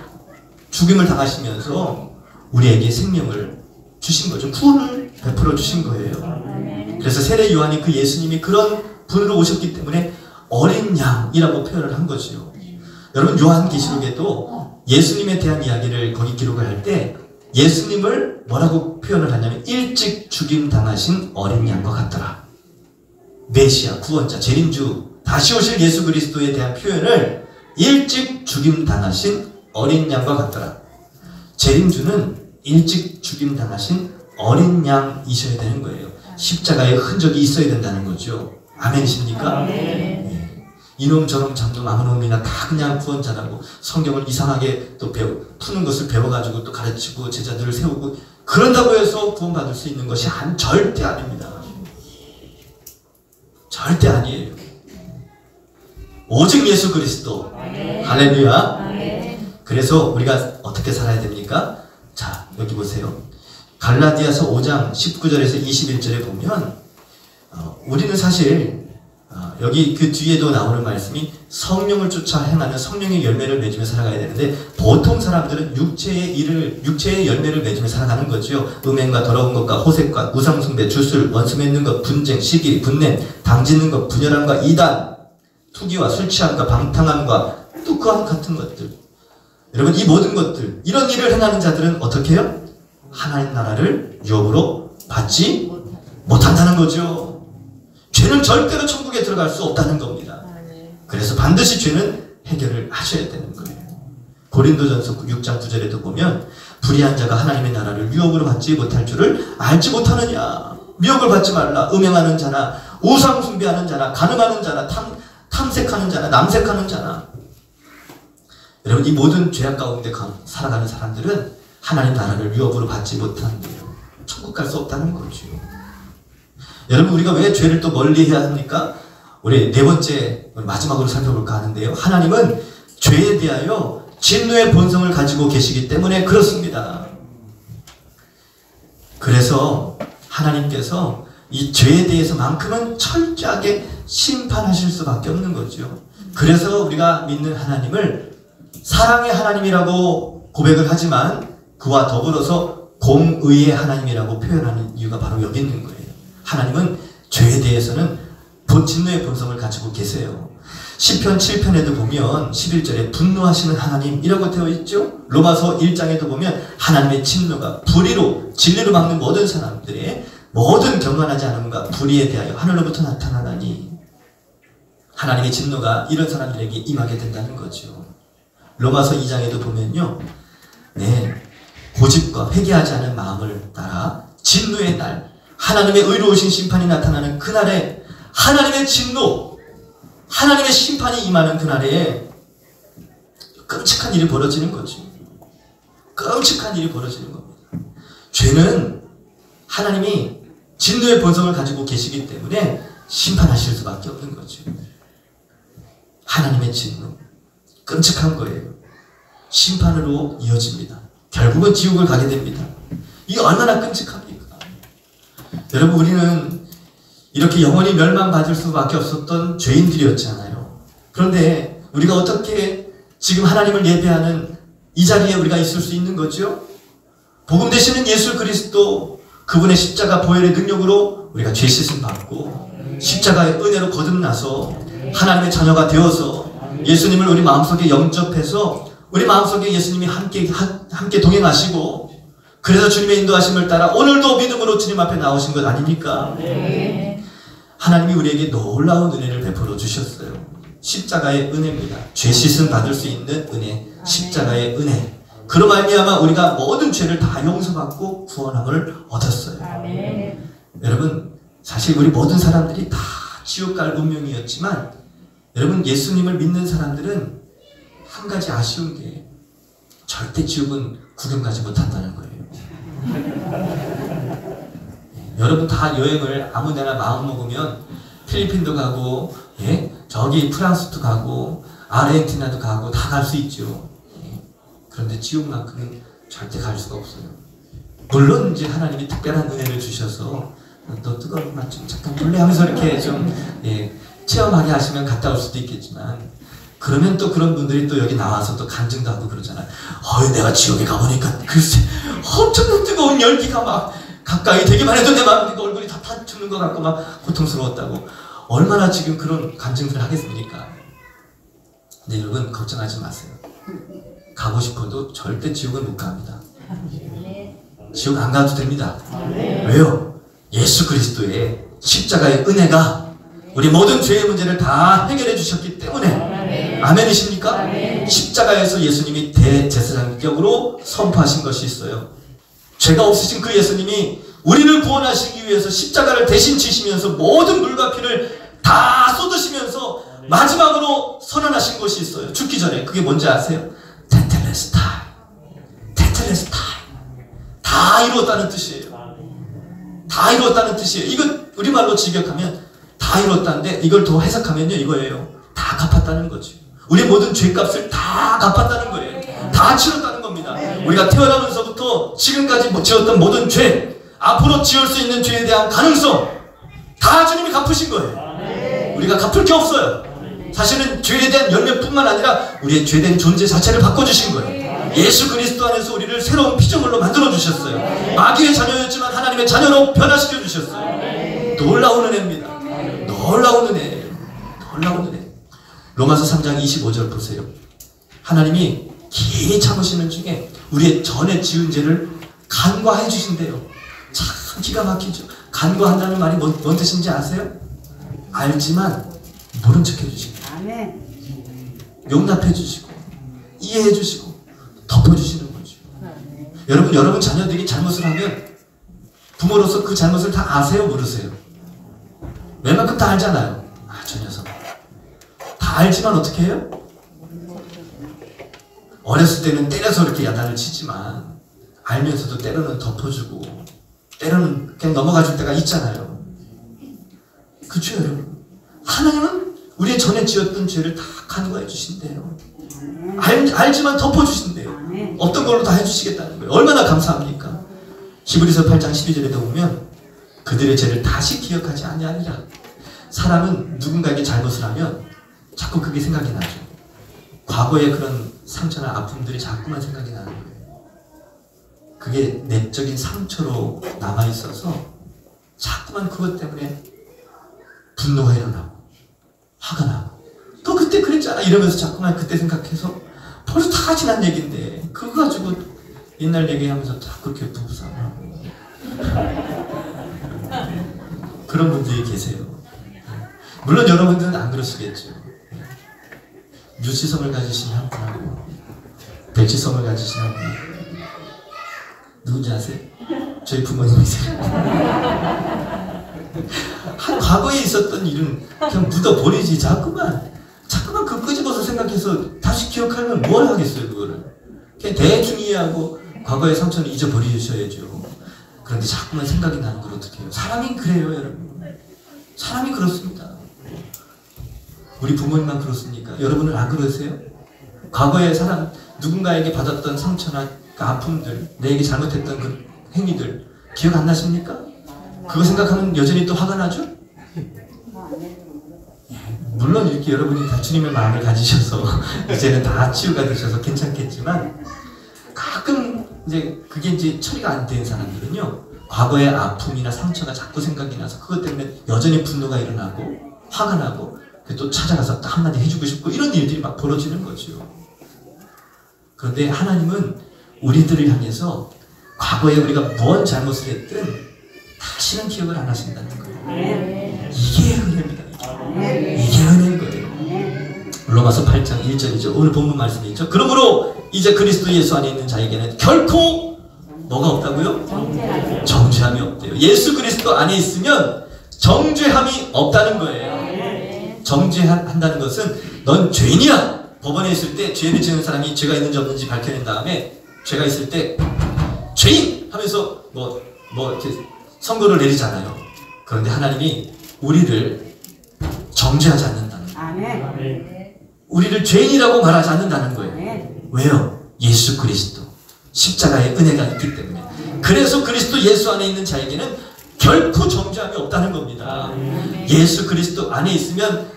죽임을 당하시면서 우리에게 생명을 주신 거죠. 구원을 베풀어 주신 거예요. 그래서 세례 요한이 그 예수님이 그런 분으로 오셨기 때문에 어린 양이라고 표현을 한 거죠. 여러분, 요한계시록에도 예수님에 대한 이야기를 거기 기록을 할 때 예수님을 뭐라고 표현을 하냐면 일찍 죽임 당하신 어린 양과 같더라. 메시아, 구원자, 재림주, 다시 오실 예수 그리스도에 대한 표현을 일찍 죽임 당하신 어린 양과 같더라. 재림주는 일찍 죽임 당하신 어린 양이셔야 되는 거예요. 십자가의 흔적이 있어야 된다는 거죠. 아멘이십니까? 이놈 저놈 장놈 아무 놈이나 다 그냥 구원자라고 성경을 이상하게 또 푸는 것을 배워가지고 또 가르치고 제자들을 세우고 그런다고 해서 구원받을 수 있는 것이 절대 아닙니다. 절대 아니에요. 오직 예수 그리스도. 할렐루야. 그래서 우리가 어떻게 살아야 됩니까? 자, 여기 보세요. 갈라디아서 5장 19절에서 21절에 보면 우리는 사실 여기 그 뒤에도 나오는 말씀이 성령을 쫓아 행하는 성령의 열매를 맺으며 살아가야 되는데 보통 사람들은 육체의 열매를 맺으며 살아가는 거죠. 음행과 더러운 것과 호색과 우상숭배, 주술, 원수 맺는 것, 분쟁, 시기, 분냄, 당짓는 것, 분열함과 이단, 투기와 술 취함과 방탕함과 또 그와 같은 것들. 여러분 이 모든 것들 이런 일을 행하는 자들은 어떻게 해요? 하나님 나라를 유업으로 받지 못한다는 거죠. 죄는 절대로 천국에 들어갈 수 없다는 겁니다. 그래서 반드시 죄는 해결을 하셔야 되는 거예요. 고린도전서 6장 9절에도 보면 불의한 자가 하나님의 나라를 유업으로 받지 못할 줄을 알지 못하느냐. 미혹을 받지 말라. 음행하는 자나 우상 숭배하는 자나 간음하는 자나 탐색하는 자나 남색하는 자나. 여러분 이 모든 죄악 가운데 살아가는 사람들은 하나님 나라를 유업으로 받지 못한대요. 천국 갈 수 없다는 거죠. 여러분 우리가 왜 죄를 또 멀리해야 합니까? 우리 네 번째 마지막으로 살펴볼까 하는데요. 하나님은 죄에 대하여 진노의 본성을 가지고 계시기 때문에 그렇습니다. 그래서 하나님께서 이 죄에 대해서만큼은 철저하게 심판하실 수밖에 없는 거죠. 그래서 우리가 믿는 하나님을 사랑의 하나님이라고 고백을 하지만 그와 더불어서 공의의 하나님이라고 표현하는 이유가 바로 여기 있는 거예요. 하나님은 죄에 대해서는 진노의 본성을 가지고 계세요. 시편 7편에도 보면 11절에 분노하시는 하나님이라고 되어 있죠. 로마서 1장에도 보면 하나님의 진노가 불의로 진리로 막는 모든 사람들의 모든 경건하지 않음과 불의에 대하여 하늘로부터 나타나나니 하나님의 진노가 이런 사람들에게 임하게 된다는 거죠. 로마서 2장에도 보면요. 고집과 회개하지 않은 마음을 따라 진노의 날 하나님의 의로우신 심판이 나타나는 그날에 하나님의 진노, 하나님의 심판이 임하는 그날에 끔찍한 일이 벌어지는 거죠. 끔찍한 일이 벌어지는 겁니다. 죄는 하나님이 진노의 본성을 가지고 계시기 때문에 심판하실 수밖에 없는 거죠. 하나님의 진노, 끔찍한 거예요. 심판으로 이어집니다. 결국은 지옥을 가게 됩니다. 이게 얼마나 끔찍합니까? 여러분 우리는 이렇게 영원히 멸망받을 수밖에 없었던 죄인들이었잖아요. 그런데 우리가 어떻게 지금 하나님을 예배하는 이 자리에 우리가 있을 수 있는 거죠? 복음 되시는 예수 그리스도 그분의 십자가 보혈의 능력으로 우리가 죄 씻음 받고 십자가의 은혜로 거듭나서 하나님의 자녀가 되어서 예수님을 우리 마음속에 영접해서 우리 마음속에 예수님이 함께 동행하시고 그래서 주님의 인도하심을 따라 오늘도 믿음으로 주님 앞에 나오신 것 아닙니까? 하나님이 우리에게 놀라운 은혜를 베풀어 주셨어요. 십자가의 은혜입니다. 죄 씻음 받을 수 있는 은혜, 십자가의 은혜. 그로 말미암아 우리가 모든 죄를 다 용서받고 구원함을 얻었어요. 여러분 사실 우리 모든 사람들이 다 지옥 갈 운명이었지만 여러분 예수님을 믿는 사람들은 한 가지 아쉬운 게 절대 지옥은 구경 가지 못한다는 거예요. 여러분 다 여행을 아무데나 마음 먹으면 필리핀도 가고 저기 프랑스도 가고 아르헨티나도 가고 다 갈 수 있죠. 그런데 지옥만큼은 절대 갈 수가 없어요. 물론 이제 하나님이 특별한 은혜를 주셔서 너 뜨거운 맛 좀 잠깐 볼래 하면서 이렇게 좀 체험하게 하시면 갔다 올 수도 있겠지만 그러면 또 그런 분들이 또 여기 나와서 또 간증도 하고 그러잖아요. 내가 지옥에 가보니까 글쎄 엄청난 뜨거운 열기가 막 가까이 되기만 해도 내 마음이 얼굴이 다 타 죽는 것 같고 막 고통스러웠다고 얼마나 지금 그런 간증들을 하겠습니까? 근데 여러분 걱정하지 마세요. 가고 싶어도 절대 지옥은 못 갑니다. 지옥 안 가도 됩니다. 왜요? 예수 그리스도의 십자가의 은혜가 우리 모든 죄의 문제를 다 해결해 주셨기 때문에 아멘이십니까? 십자가에서 예수님이 대제사장격으로 선포하신 것이 있어요. 죄가 없으신 그 예수님이 우리를 구원하시기 위해서 십자가를 대신 지시면서 모든 물과 피를 다 쏟으시면서 마지막으로 선언하신 것이 있어요. 죽기 전에. 그게 뭔지 아세요? 테텔레스타이. 테텔레스타이. 다 이루었다는 뜻이에요. 다 이루었다는 뜻이에요. 이거 우리말로 직역하면 다 이루었다는데 이걸 더 해석하면요 이거예요. 다 갚았다는 거죠. 우리 모든 죄값을 다 갚았다는 거예요. 다 치렀다는 겁니다. 우리가 태어나면서부터 지금까지 지었던 모든 죄, 앞으로 지을 수 있는 죄에 대한 가능성 다 주님이 갚으신 거예요. 우리가 갚을 게 없어요. 사실은 죄에 대한 열매뿐만 아니라 우리의 죄된 존재 자체를 바꿔주신 거예요. 예수 그리스도 안에서 우리를 새로운 피조물로 만들어 주셨어요. 마귀의 자녀였지만 하나님의 자녀로 변화시켜 주셨어요. 놀라운 은혜입니다. 놀라운 은혜예요. 놀라운 은혜. 로마서 3장 25절 보세요. 하나님이 긴 참으시는 중에 우리의 전에 지은 죄를 간과해 주신대요. 참 기가 막히죠. 간과한다는 말이 뭔 뜻인지 아세요? 알지만 모른 척 해주시고 용납해 주시고 이해해 주시고 덮어주시는 거죠. 여러분 자녀들이 잘못을 하면 부모로서 그 잘못을 다 아세요? 모르세요? 웬만큼 다 알잖아요. 아, 저 녀석 다 알지만 어떻게 해요? 어렸을 때는 때려서 이렇게 야단을 치지만 알면서도 때로는 덮어주고 때로는 그냥 넘어가줄 때가 있잖아요. 그쵸 여러분? 하나님은 우리의 전에 지었던 죄를 다 간과해 주신대요. 알지만 덮어주신대요. 없던 걸로 다 해주시겠다는 거예요. 얼마나 감사합니까? 히브리서 8장 12절에도 보면 그들의 죄를 다시 기억하지 아니하리라. 사람은 누군가에게 잘못을 하면 자꾸 그게 생각이 나죠. 과거의 그런 상처나 아픔들이 자꾸만 생각이 나는 거예요. 그게 내적인 상처로 남아있어서 자꾸만 그것 때문에 분노가 일어나고 화가 나고 너 그때 그랬잖아 이러면서 자꾸만 그때 생각해서 벌써 다 지난 얘기인데 그거 가지고 옛날 얘기하면서 다 그렇게 부부싸움하고 그런 분들이 계세요. 물론 여러분들은 안 그러시겠죠. 유치성을 가지신 한 분하고 백지성을 가지신 한 분 누군지 아세요? 저희 부모님이세요. 한 과거에 있었던 일은 그냥 묻어버리지 자꾸만 그 끄집어서 생각해서 다시 기억하면 뭘 하겠어요. 그거를 그냥 대충 이해하고 과거의 상처는 잊어버리셔야죠. 그런데 자꾸만 생각이 나는 걸 어떻게 해요? 사람이 그래요 여러분. 사람이 그렇습니다. 우리 부모님만 그렇습니까? 여러분은 안 그러세요? 과거에 사람 누군가에게 받았던 상처나 그 아픔들 내게 잘못했던 그 행위들 기억 안 나십니까? 그거 생각하면 여전히 또 화가 나죠? 물론 이렇게 여러분이 다 주님의 마음을 가지셔서 이제는 다 치유가 되셔서 괜찮겠지만 가끔 이제 그게 이제 처리가 안 된 사람들은요 과거의 아픔이나 상처가 자꾸 생각이 나서 그것 때문에 여전히 분노가 일어나고 화가 나고 또 찾아가서 또 한마디 해주고 싶고 이런 일들이 막 벌어지는 거죠. 그런데 하나님은 우리들을 향해서 과거에 우리가 뭔 잘못을 했든 다시는 기억을 안 하신다는 거예요. 이게 은혜입니다. 이게 은혜인 거예요. 로마서 8장 1절이죠. 오늘 본문 말씀이죠. 그러므로 이제 그리스도 예수 안에 있는 자에게는 결코 뭐가 없다고요? 정죄함이 없대요. 예수 그리스도 안에 있으면 정죄함이 없다는 거예요. 정죄한다는 것은 넌 죄인이야. 법원에 있을 때 죄를 지은 사람이 죄가 있는지 없는지 밝혀낸 다음에 죄가 있을 때 죄인 하면서 뭐 이렇게 선고를 내리잖아요. 그런데 하나님이 우리를 정죄하지 않는다는 거예요. 우리를 죄인이라고 말하지 않는다는 거예요. 왜요? 예수 그리스도 십자가의 은혜가 있기 때문에. 그래서 그리스도 예수 안에 있는 자에게는 결코 정죄함이 없다는 겁니다. 예수 그리스도 안에 있으면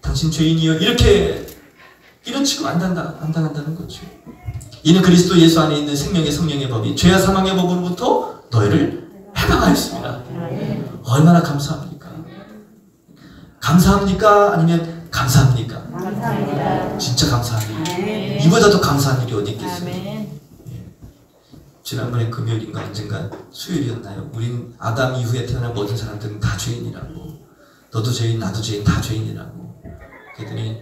당신 죄인이요 이렇게 이런 취급 안 당한다는 거죠. 이는 그리스도 예수 안에 있는 생명의 성령의 법이 죄와 사망의 법으로부터 너희를 해방하였습니다. 얼마나 감사합니까? 감사합니까? 아니면 감사합니까? 감사합니다. 진짜 감사합니다. 이보다 더 감사한 일이 어디 있겠어요? 지난번에 금요일인가 언젠가 수요일이었나요? 우린 아담 이후에 태어난 모든 사람들은 다 죄인이라고. 너도 죄인, 나도 죄인, 다 죄인이라고. 그랬더니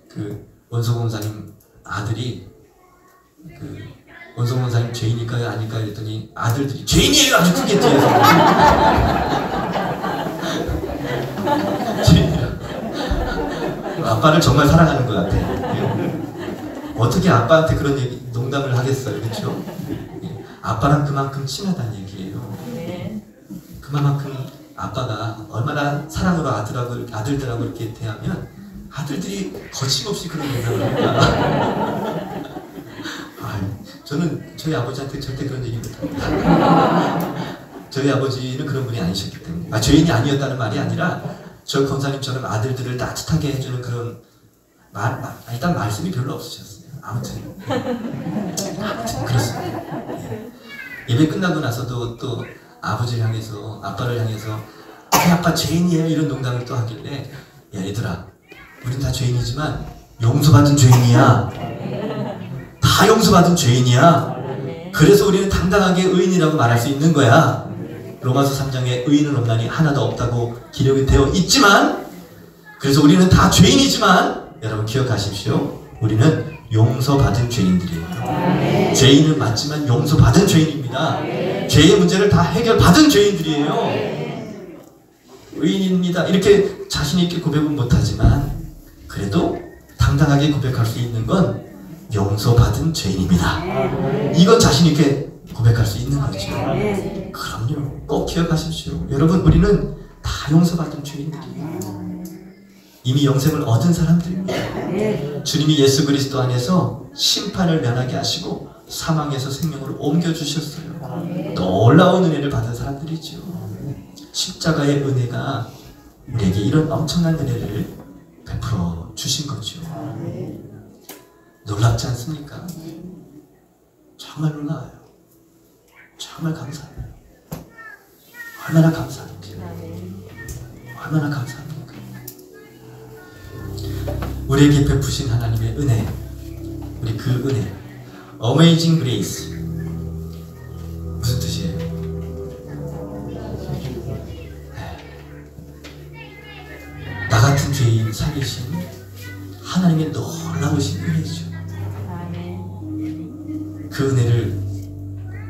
그 원소 권사님 아들이 원소 권사님 죄인일까요? 아닐까요? 그랬더니 아들들이 죄인이에요! 아주 크게 뒤에서. 죄인이라고. 아빠를 정말 사랑하는 것 같아. 예. 어떻게 아빠한테 그런 얘기, 농담을 하겠어요, 그렇죠? 예. 아빠랑 그만큼 친하다는 얘기예요. 그만큼 아빠가 얼마나 사랑으로 아들들하고 이렇게 대하면 아들들이 거침없이 그런 농담을 합니다. 저는 저희 아버지한테 절대 그런 얘기 못합니다. 저희 아버지는 그런 분이 아니셨기 때문에. 죄인이 아니었다는 말이 아니라 저 권사님처럼 아들들을 따뜻하게 해주는 그런 일단 말씀이 별로 없으셨어요. 아무튼 그렇습니다. 예. 예배 끝나고 나서도 또 아버지를 향해서, 아빠를 향해서 아빠 죄인이에요 이런 농담을 또 하길래, 야 얘들아, 우린 다 죄인이지만 용서받은 죄인이야. 다 용서받은 죄인이야. 그래서 우리는 당당하게 의인이라고 말할 수 있는 거야. 로마서 3장에 의인은 없나니 하나도 없다고 기록이 되어 있지만, 그래서 우리는 다 죄인이지만 여러분 기억하십시오. 우리는 용서받은 죄인들이에요. 죄인은 맞지만 용서받은 죄인입니다. 죄의 문제를 다 해결받은 죄인들이에요. 의인입니다 이렇게 자신 있게 고백은 못하지만 그래도 당당하게 고백할 수 있는 건 용서받은 죄인입니다. 이건 자신 있게 고백할 수 있는 거죠. 그럼요. 꼭 기억하십시오. 여러분, 우리는 다 용서받은 죄인들이에요. 이미 영생을 얻은 사람들입니다. 주님이 예수 그리스도 안에서 심판을 면하게 하시고 사망에서 생명으로 옮겨주셨어요. 놀라운 은혜를 받은 사람들이죠. 십자가의 은혜가 우리에게 이런 엄청난 은혜를 베풀어 주신 거죠. 놀랍지 않습니까? 정말 놀라워요. 정말 감사해요. 얼마나 감사한지. 얼마나 감사합니까? 우리에게 베푸신 하나님의 은혜, 우리 그 은혜, Amazing Grace, 무슨 뜻이에요? 나 같은 죄인 살리신 하나님의 놀라우신 은혜죠. 그 은혜를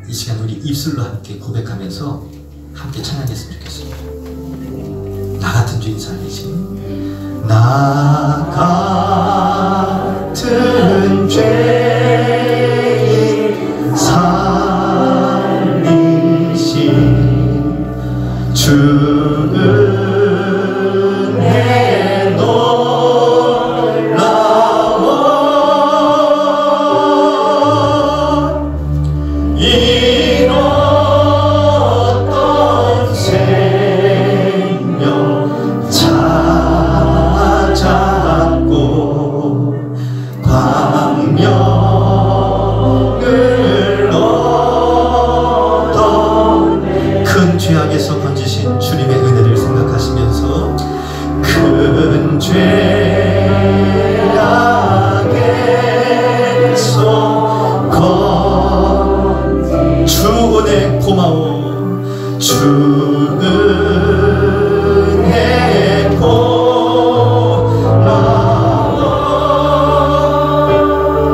이 시간 우리 입술로 함께 고백하면서 함께 찬양했으면 좋겠습니다. 나 같은 죄인 살리신, 나 같은 죄인 살리신 주 은혜 놀라워 잃었던 생명 찾았고 광명을 얻어 큰 죄악에서 건지신 주님의 은혜를 생각하시면서 큰 죄악에서 주 은혜 고마워 주 은혜 고마워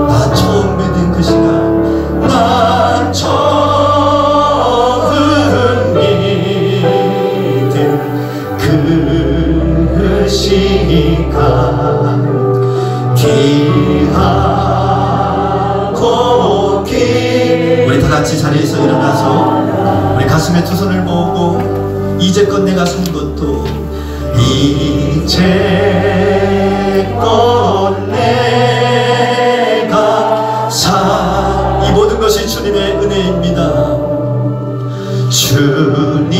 나 처음 믿은 그 시간 나 처음 믿은 그 시간 귀하고 우리 다 같이 자리에서 일어나서 우리 가슴에 두 손을 모으고 이제껏 내가 산 것도 이제껏 내가 산 이 모든 것이 주님의 은혜입니다. 주님의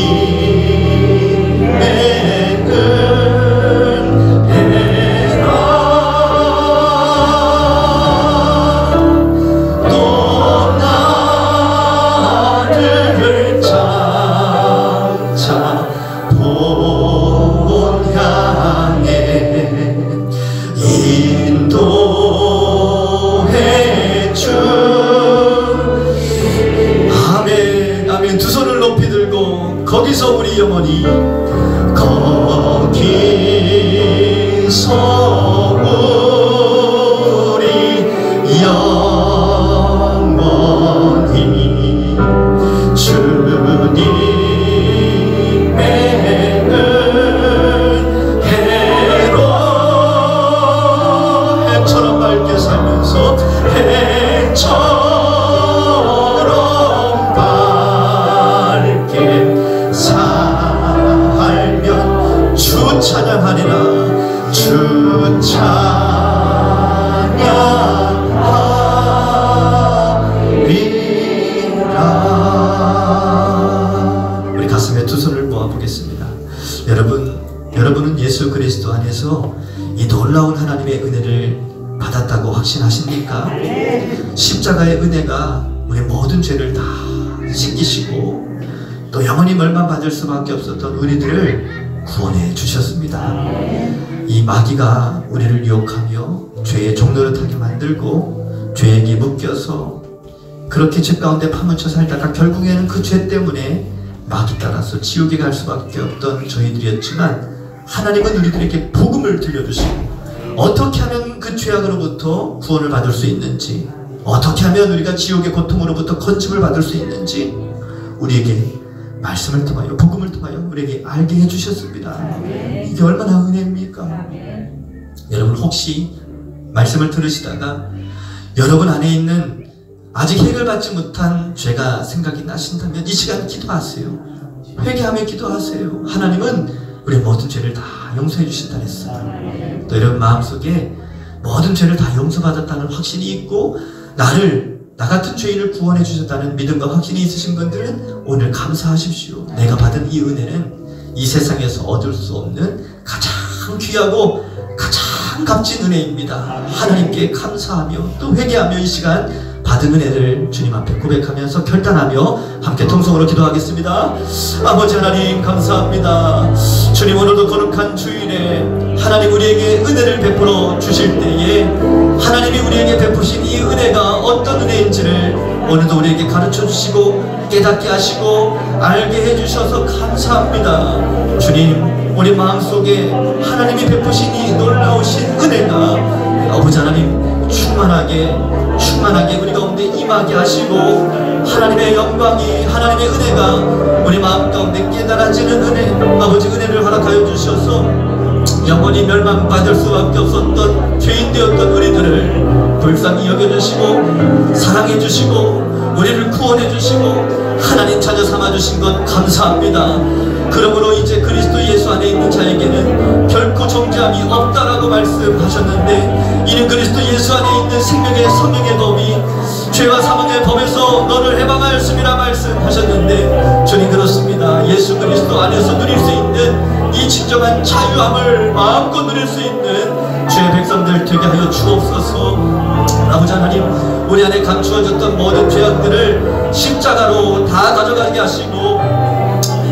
은혜라 또 나를 장차 본 향해 인도해 주 아멘 아멘. 두 손을 높이 들고 거기서 우리 영원히 거기서 우리 영원히 주님의 은혜로 주 찬양하리라. 주 찬양하리라. 우리 가슴에 두 손을 모아보겠습니다. 여러분은 예수 그리스도 안에서 이 놀라운 하나님의 은혜를 받았다고 확신하십니까? 십자가의 은혜가 우리 모든 죄를 다 씻기시고 또 영원히 멸망받을 수밖에 없었던 우리들을 구원해 주셨습니다. 이 마귀가 우리를 유혹하며 죄의 종노릇하게 만들고 죄에게 묶여서 그렇게 죄 가운데 파묻혀 살다가 결국에는 그 죄 때문에 마귀 따라서 지옥에 갈 수밖에 없던 저희들이었지만, 하나님은 우리들에게 복음을 들려주시고 어떻게 하면 그 죄악으로부터 구원을 받을 수 있는지, 어떻게 하면 우리가 지옥의 고통으로부터 건짐을 받을 수 있는지 우리에게 말씀을 통하여, 복음을 통하여 우리에게 알게 해주셨습니다. 이게 얼마나 은혜입니까? 여러분, 혹시 말씀을 들으시다가 여러분 안에 있는 아직 해결받지 못한 죄가 생각이 나신다면 이 시간 기도하세요. 회개하며 기도하세요. 하나님은 우리의 모든 죄를 다 용서해 주신다 했어요. 또 여러분 마음속에 모든 죄를 다 용서받았다는 확신이 있고 나 같은 죄인을 구원해 주셨다는 믿음과 확신이 있으신 분들은 오늘 감사하십시오. 내가 받은 이 은혜는 이 세상에서 얻을 수 없는 가장 귀하고 가장 값진 은혜입니다. 하나님께 감사하며 또 회개하며 이 시간 받은 은혜를 주님 앞에 고백하면서 결단하며 함께 통성으로 기도하겠습니다. 아버지 하나님 감사합니다. 주님, 오늘도 거룩한 주일에 하나님 우리에게 은혜를 베풀어 주실 때에 하나님이 우리에게 베푸신 이 은혜가 어떤 은혜인지를 오늘도 우리에게 가르쳐 주시고 깨닫게 하시고 알게 해주셔서 감사합니다. 주님, 우리 마음속에 하나님이 베푸신 이 놀라우신 은혜가 아버지 하나님 충만하게 우리 가운데 임하게 하시고 하나님의 영광이, 하나님의 은혜가 우리 마음 가운데 깨달아지는 은혜, 아버지 은혜를 허락하여 주셔서 영원히 멸망받을 수밖에 없었던 죄인 되었던 우리들을 불쌍히 여겨주시고 사랑해주시고 우리를 구원해주시고 하나님 찾아 삼아주신 것 감사합니다. 그러므로 이제 그리스도 예수 안에 있는 자에게는 결코 정죄함이 없다라고 말씀하셨는데, 이는 그리스도 예수 안에 있는 생명의 성령의 법이 죄와 사망의 법에서 너를 해방하였음이라 말씀하셨는데, 주님 그렇습니다. 예수 그리스도 안에서 누릴 수 있는 이 진정한 자유함을 마음껏 누릴 수 있는 주의 백성들 되게 하여 주옵소서. 아버지 하나님, 우리 안에 감추어졌던 모든 죄악들을 십자가로 다 가져가게 하시고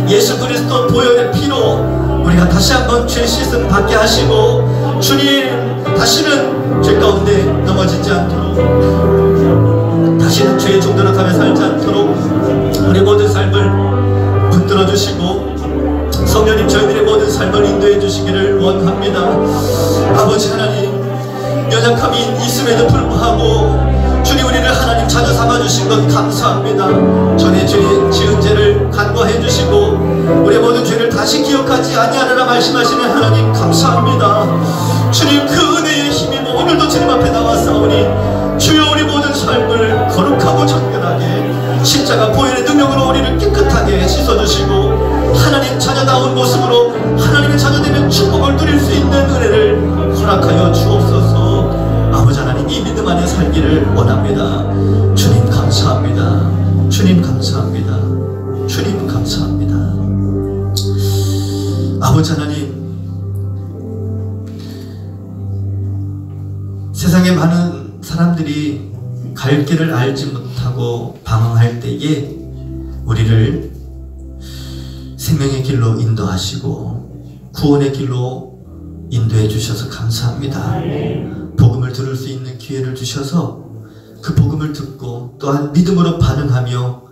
예수 그리스도 보혈의 피로 우리가 다시 한번 죄 씻음 받게 하시고, 주님 다시는 죄 가운데 넘어지지 않도록, 다시는 죄의 종노릇 하며 살지 않도록 우리 모든 삶을 붙들어 주시고 성령님 저희들의 모든 삶을 인도해 주시기를 원합니다. 아버지 하나님, 연약함이 있음에도 불구하고 주님 우리를 하나님 찾아 삼아주신 것 감사합니다. 전에 주님 지은 죄를 간과해 주시고 우리의 모든 죄를 다시 기억하지 아니하리라 말씀하시는 하나님 감사합니다. 주님 그 은혜의 힘이고 오늘도 주님 앞에 나와싸우니 주여 우리 모든 삶을 거룩하고 정결하게 십자가 보혈의 능력으로 우리를 깨끗하게 씻어주시고 하나님 찾아다운 모습으로 하나님의 자녀되면 축복을 누릴 수 있는 은혜를 허락하여 주옵소서. 아버지 하나님, 이 믿음 안에 살기를 원합니다. 주님 감사합니다. 주님 감사합니다. 주님 감사합니다. 아버지 하나님, 세상에 많은 사람들이 갈 길을 알지 못하고 방황할 때에 우리를 생명의 길로 인도하시고 구원의 길로 인도해 주셔서 감사합니다. 복음을 들을 수 있는 기회를 주셔서 그 복음을 듣고 또한 믿음으로 반응하며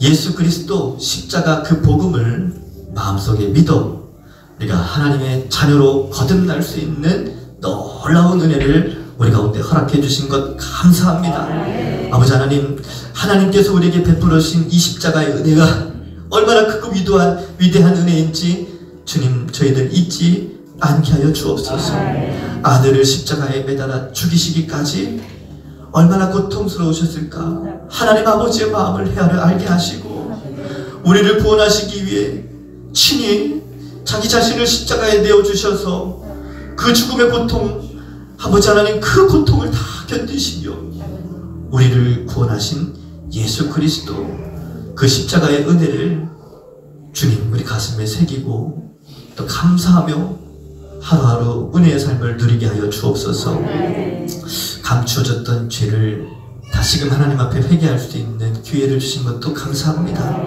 예수 그리스도 십자가 그 복음을 마음속에 믿어 우리가 하나님의 자녀로 거듭날 수 있는 놀라운 은혜를 우리 가운데 허락해 주신 것 감사합니다. 아버지 하나님, 하나님께서 우리에게 베풀으신 이 십자가의 은혜가 얼마나 크고 위대한 은혜인지 주님 저희들 잊지 않게 하여 주옵소서. 아들을 십자가에 매달아 죽이시기까지 얼마나 고통스러우셨을까. 하나님 아버지의 마음을 헤아려 알게 하시고 우리를 구원하시기 위해 친히 자기 자신을 십자가에 내어주셔서 그 죽음의 고통, 아버지 하나님 그 고통을 다 견디시며 우리를 구원하신 예수 그리스도 그 십자가의 은혜를 주님 우리 가슴에 새기고 또 감사하며 하루하루 은혜의 삶을 누리게 하여 주옵소서. 감추어졌던 죄를 다시금 하나님 앞에 회개할 수 있는 기회를 주신 것도 감사합니다.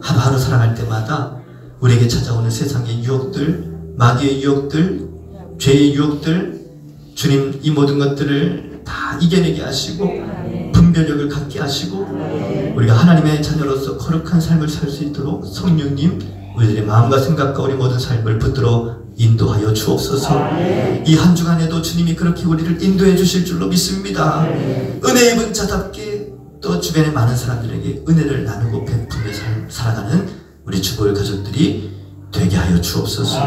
하루하루 살아갈 때마다 우리에게 찾아오는 세상의 유혹들, 마귀의 유혹들, 죄의 유혹들, 주님 이 모든 것들을 다 이겨내게 하시고 분별력을 갖게 하시고 우리가 하나님의 자녀로서 거룩한 삶을 살 수 있도록 성령님 우리들의 마음과 생각과 우리 모든 삶을 붙들어 인도하여 주옵소서. 이 한 주간에도 주님이 그렇게 우리를 인도해 주실 줄로 믿습니다. 은혜 입은 자답게 또 주변의 많은 사람들에게 은혜를 나누고 베풀며 살아가는 우리 주보일 가족들이 되게 하여 주옵소서.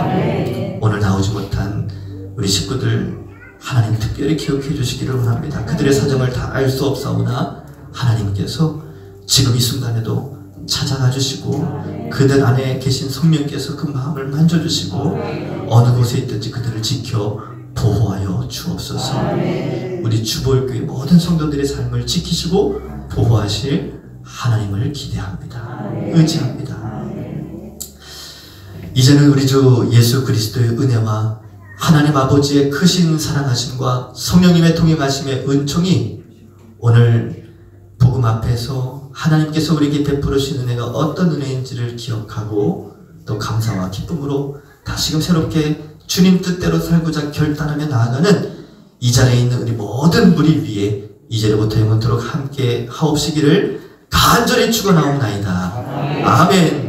오늘 나오지 못한 우리 식구들 하나님 특별히 기억해 주시기를 원합니다. 그들의 사정을 다 알 수 없사오나 하나님께서 지금 이 순간에도 찾아가 주시고 그들 안에 계신 성령께서 그 마음을 만져주시고 어느 곳에 있든지 그들을 지켜 보호하여 주옵소서. 우리 주보일교회 모든 성도들의 삶을 지키시고 보호하실 하나님을 기대합니다. 의지합니다. 이제는 우리 주 예수 그리스도의 은혜와 하나님 아버지의 크신 사랑하심과 성령님의 동행하심의 은총이 오늘 복음 앞에서 하나님께서 우리에게 베풀으신 은혜가 어떤 은혜인지를 기억하고 또 감사와 기쁨으로 다시금 새롭게 주님 뜻대로 살고자 결단하며 나아가는 이 자리에 있는 우리 모든 무리 위에 이제로부터 영원토록 함께 하옵시기를 간절히 축원하옵나이다. 아멘.